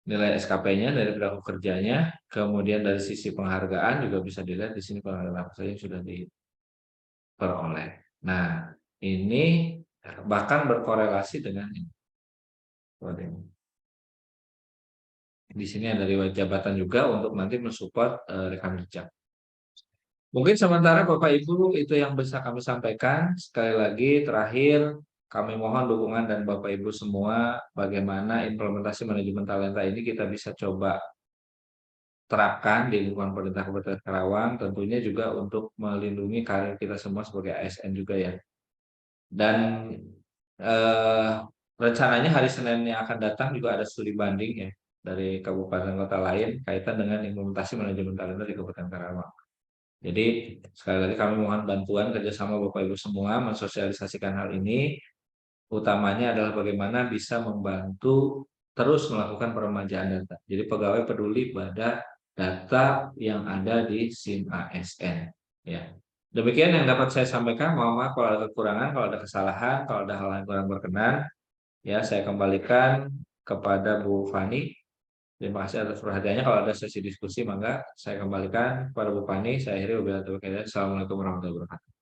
nilai SKP-nya dari perilaku kerjanya, kemudian dari sisi penghargaan juga bisa dilihat di sini penghargaan apa saja yang sudah diperoleh. Nah, ini bahkan berkorelasi dengan ini. Di sini ada riwayat jabatan juga untuk nanti mensupport rekam jejak. Mungkin sementara Bapak Ibu itu yang bisa kami sampaikan. Sekali lagi terakhir kami mohon dukungan dan Bapak Ibu semua bagaimana implementasi manajemen talenta ini kita bisa coba terapkan di lingkungan pemerintah Kabupaten Karawang, tentunya juga untuk melindungi karir kita semua sebagai ASN juga ya. Dan eh, rencananya hari Senin yang akan datang juga ada studi banding ya dari kabupaten kota lain kaitan dengan implementasi manajemen talenta di Kabupaten Karawang. Jadi sekali lagi kami mohon bantuan kerjasama Bapak Ibu semua mensosialisasikan hal ini. Utamanya adalah bagaimana bisa membantu terus melakukan peremajaan data. Jadi pegawai peduli pada data yang ada di SIM ASN. Ya. Demikian yang dapat saya sampaikan. Mohon maaf kalau ada kekurangan, kalau ada kesalahan, kalau ada hal yang kurang berkenan, ya saya kembalikan kepada Bu Fani. Terima kasih atas perhatiannya. Kalau ada sesi diskusi, mangga saya kembalikan kepada Bu Fani. Saya akhiri wabillahi taufiq hidayah. Assalamualaikum warahmatullahi wabarakatuh.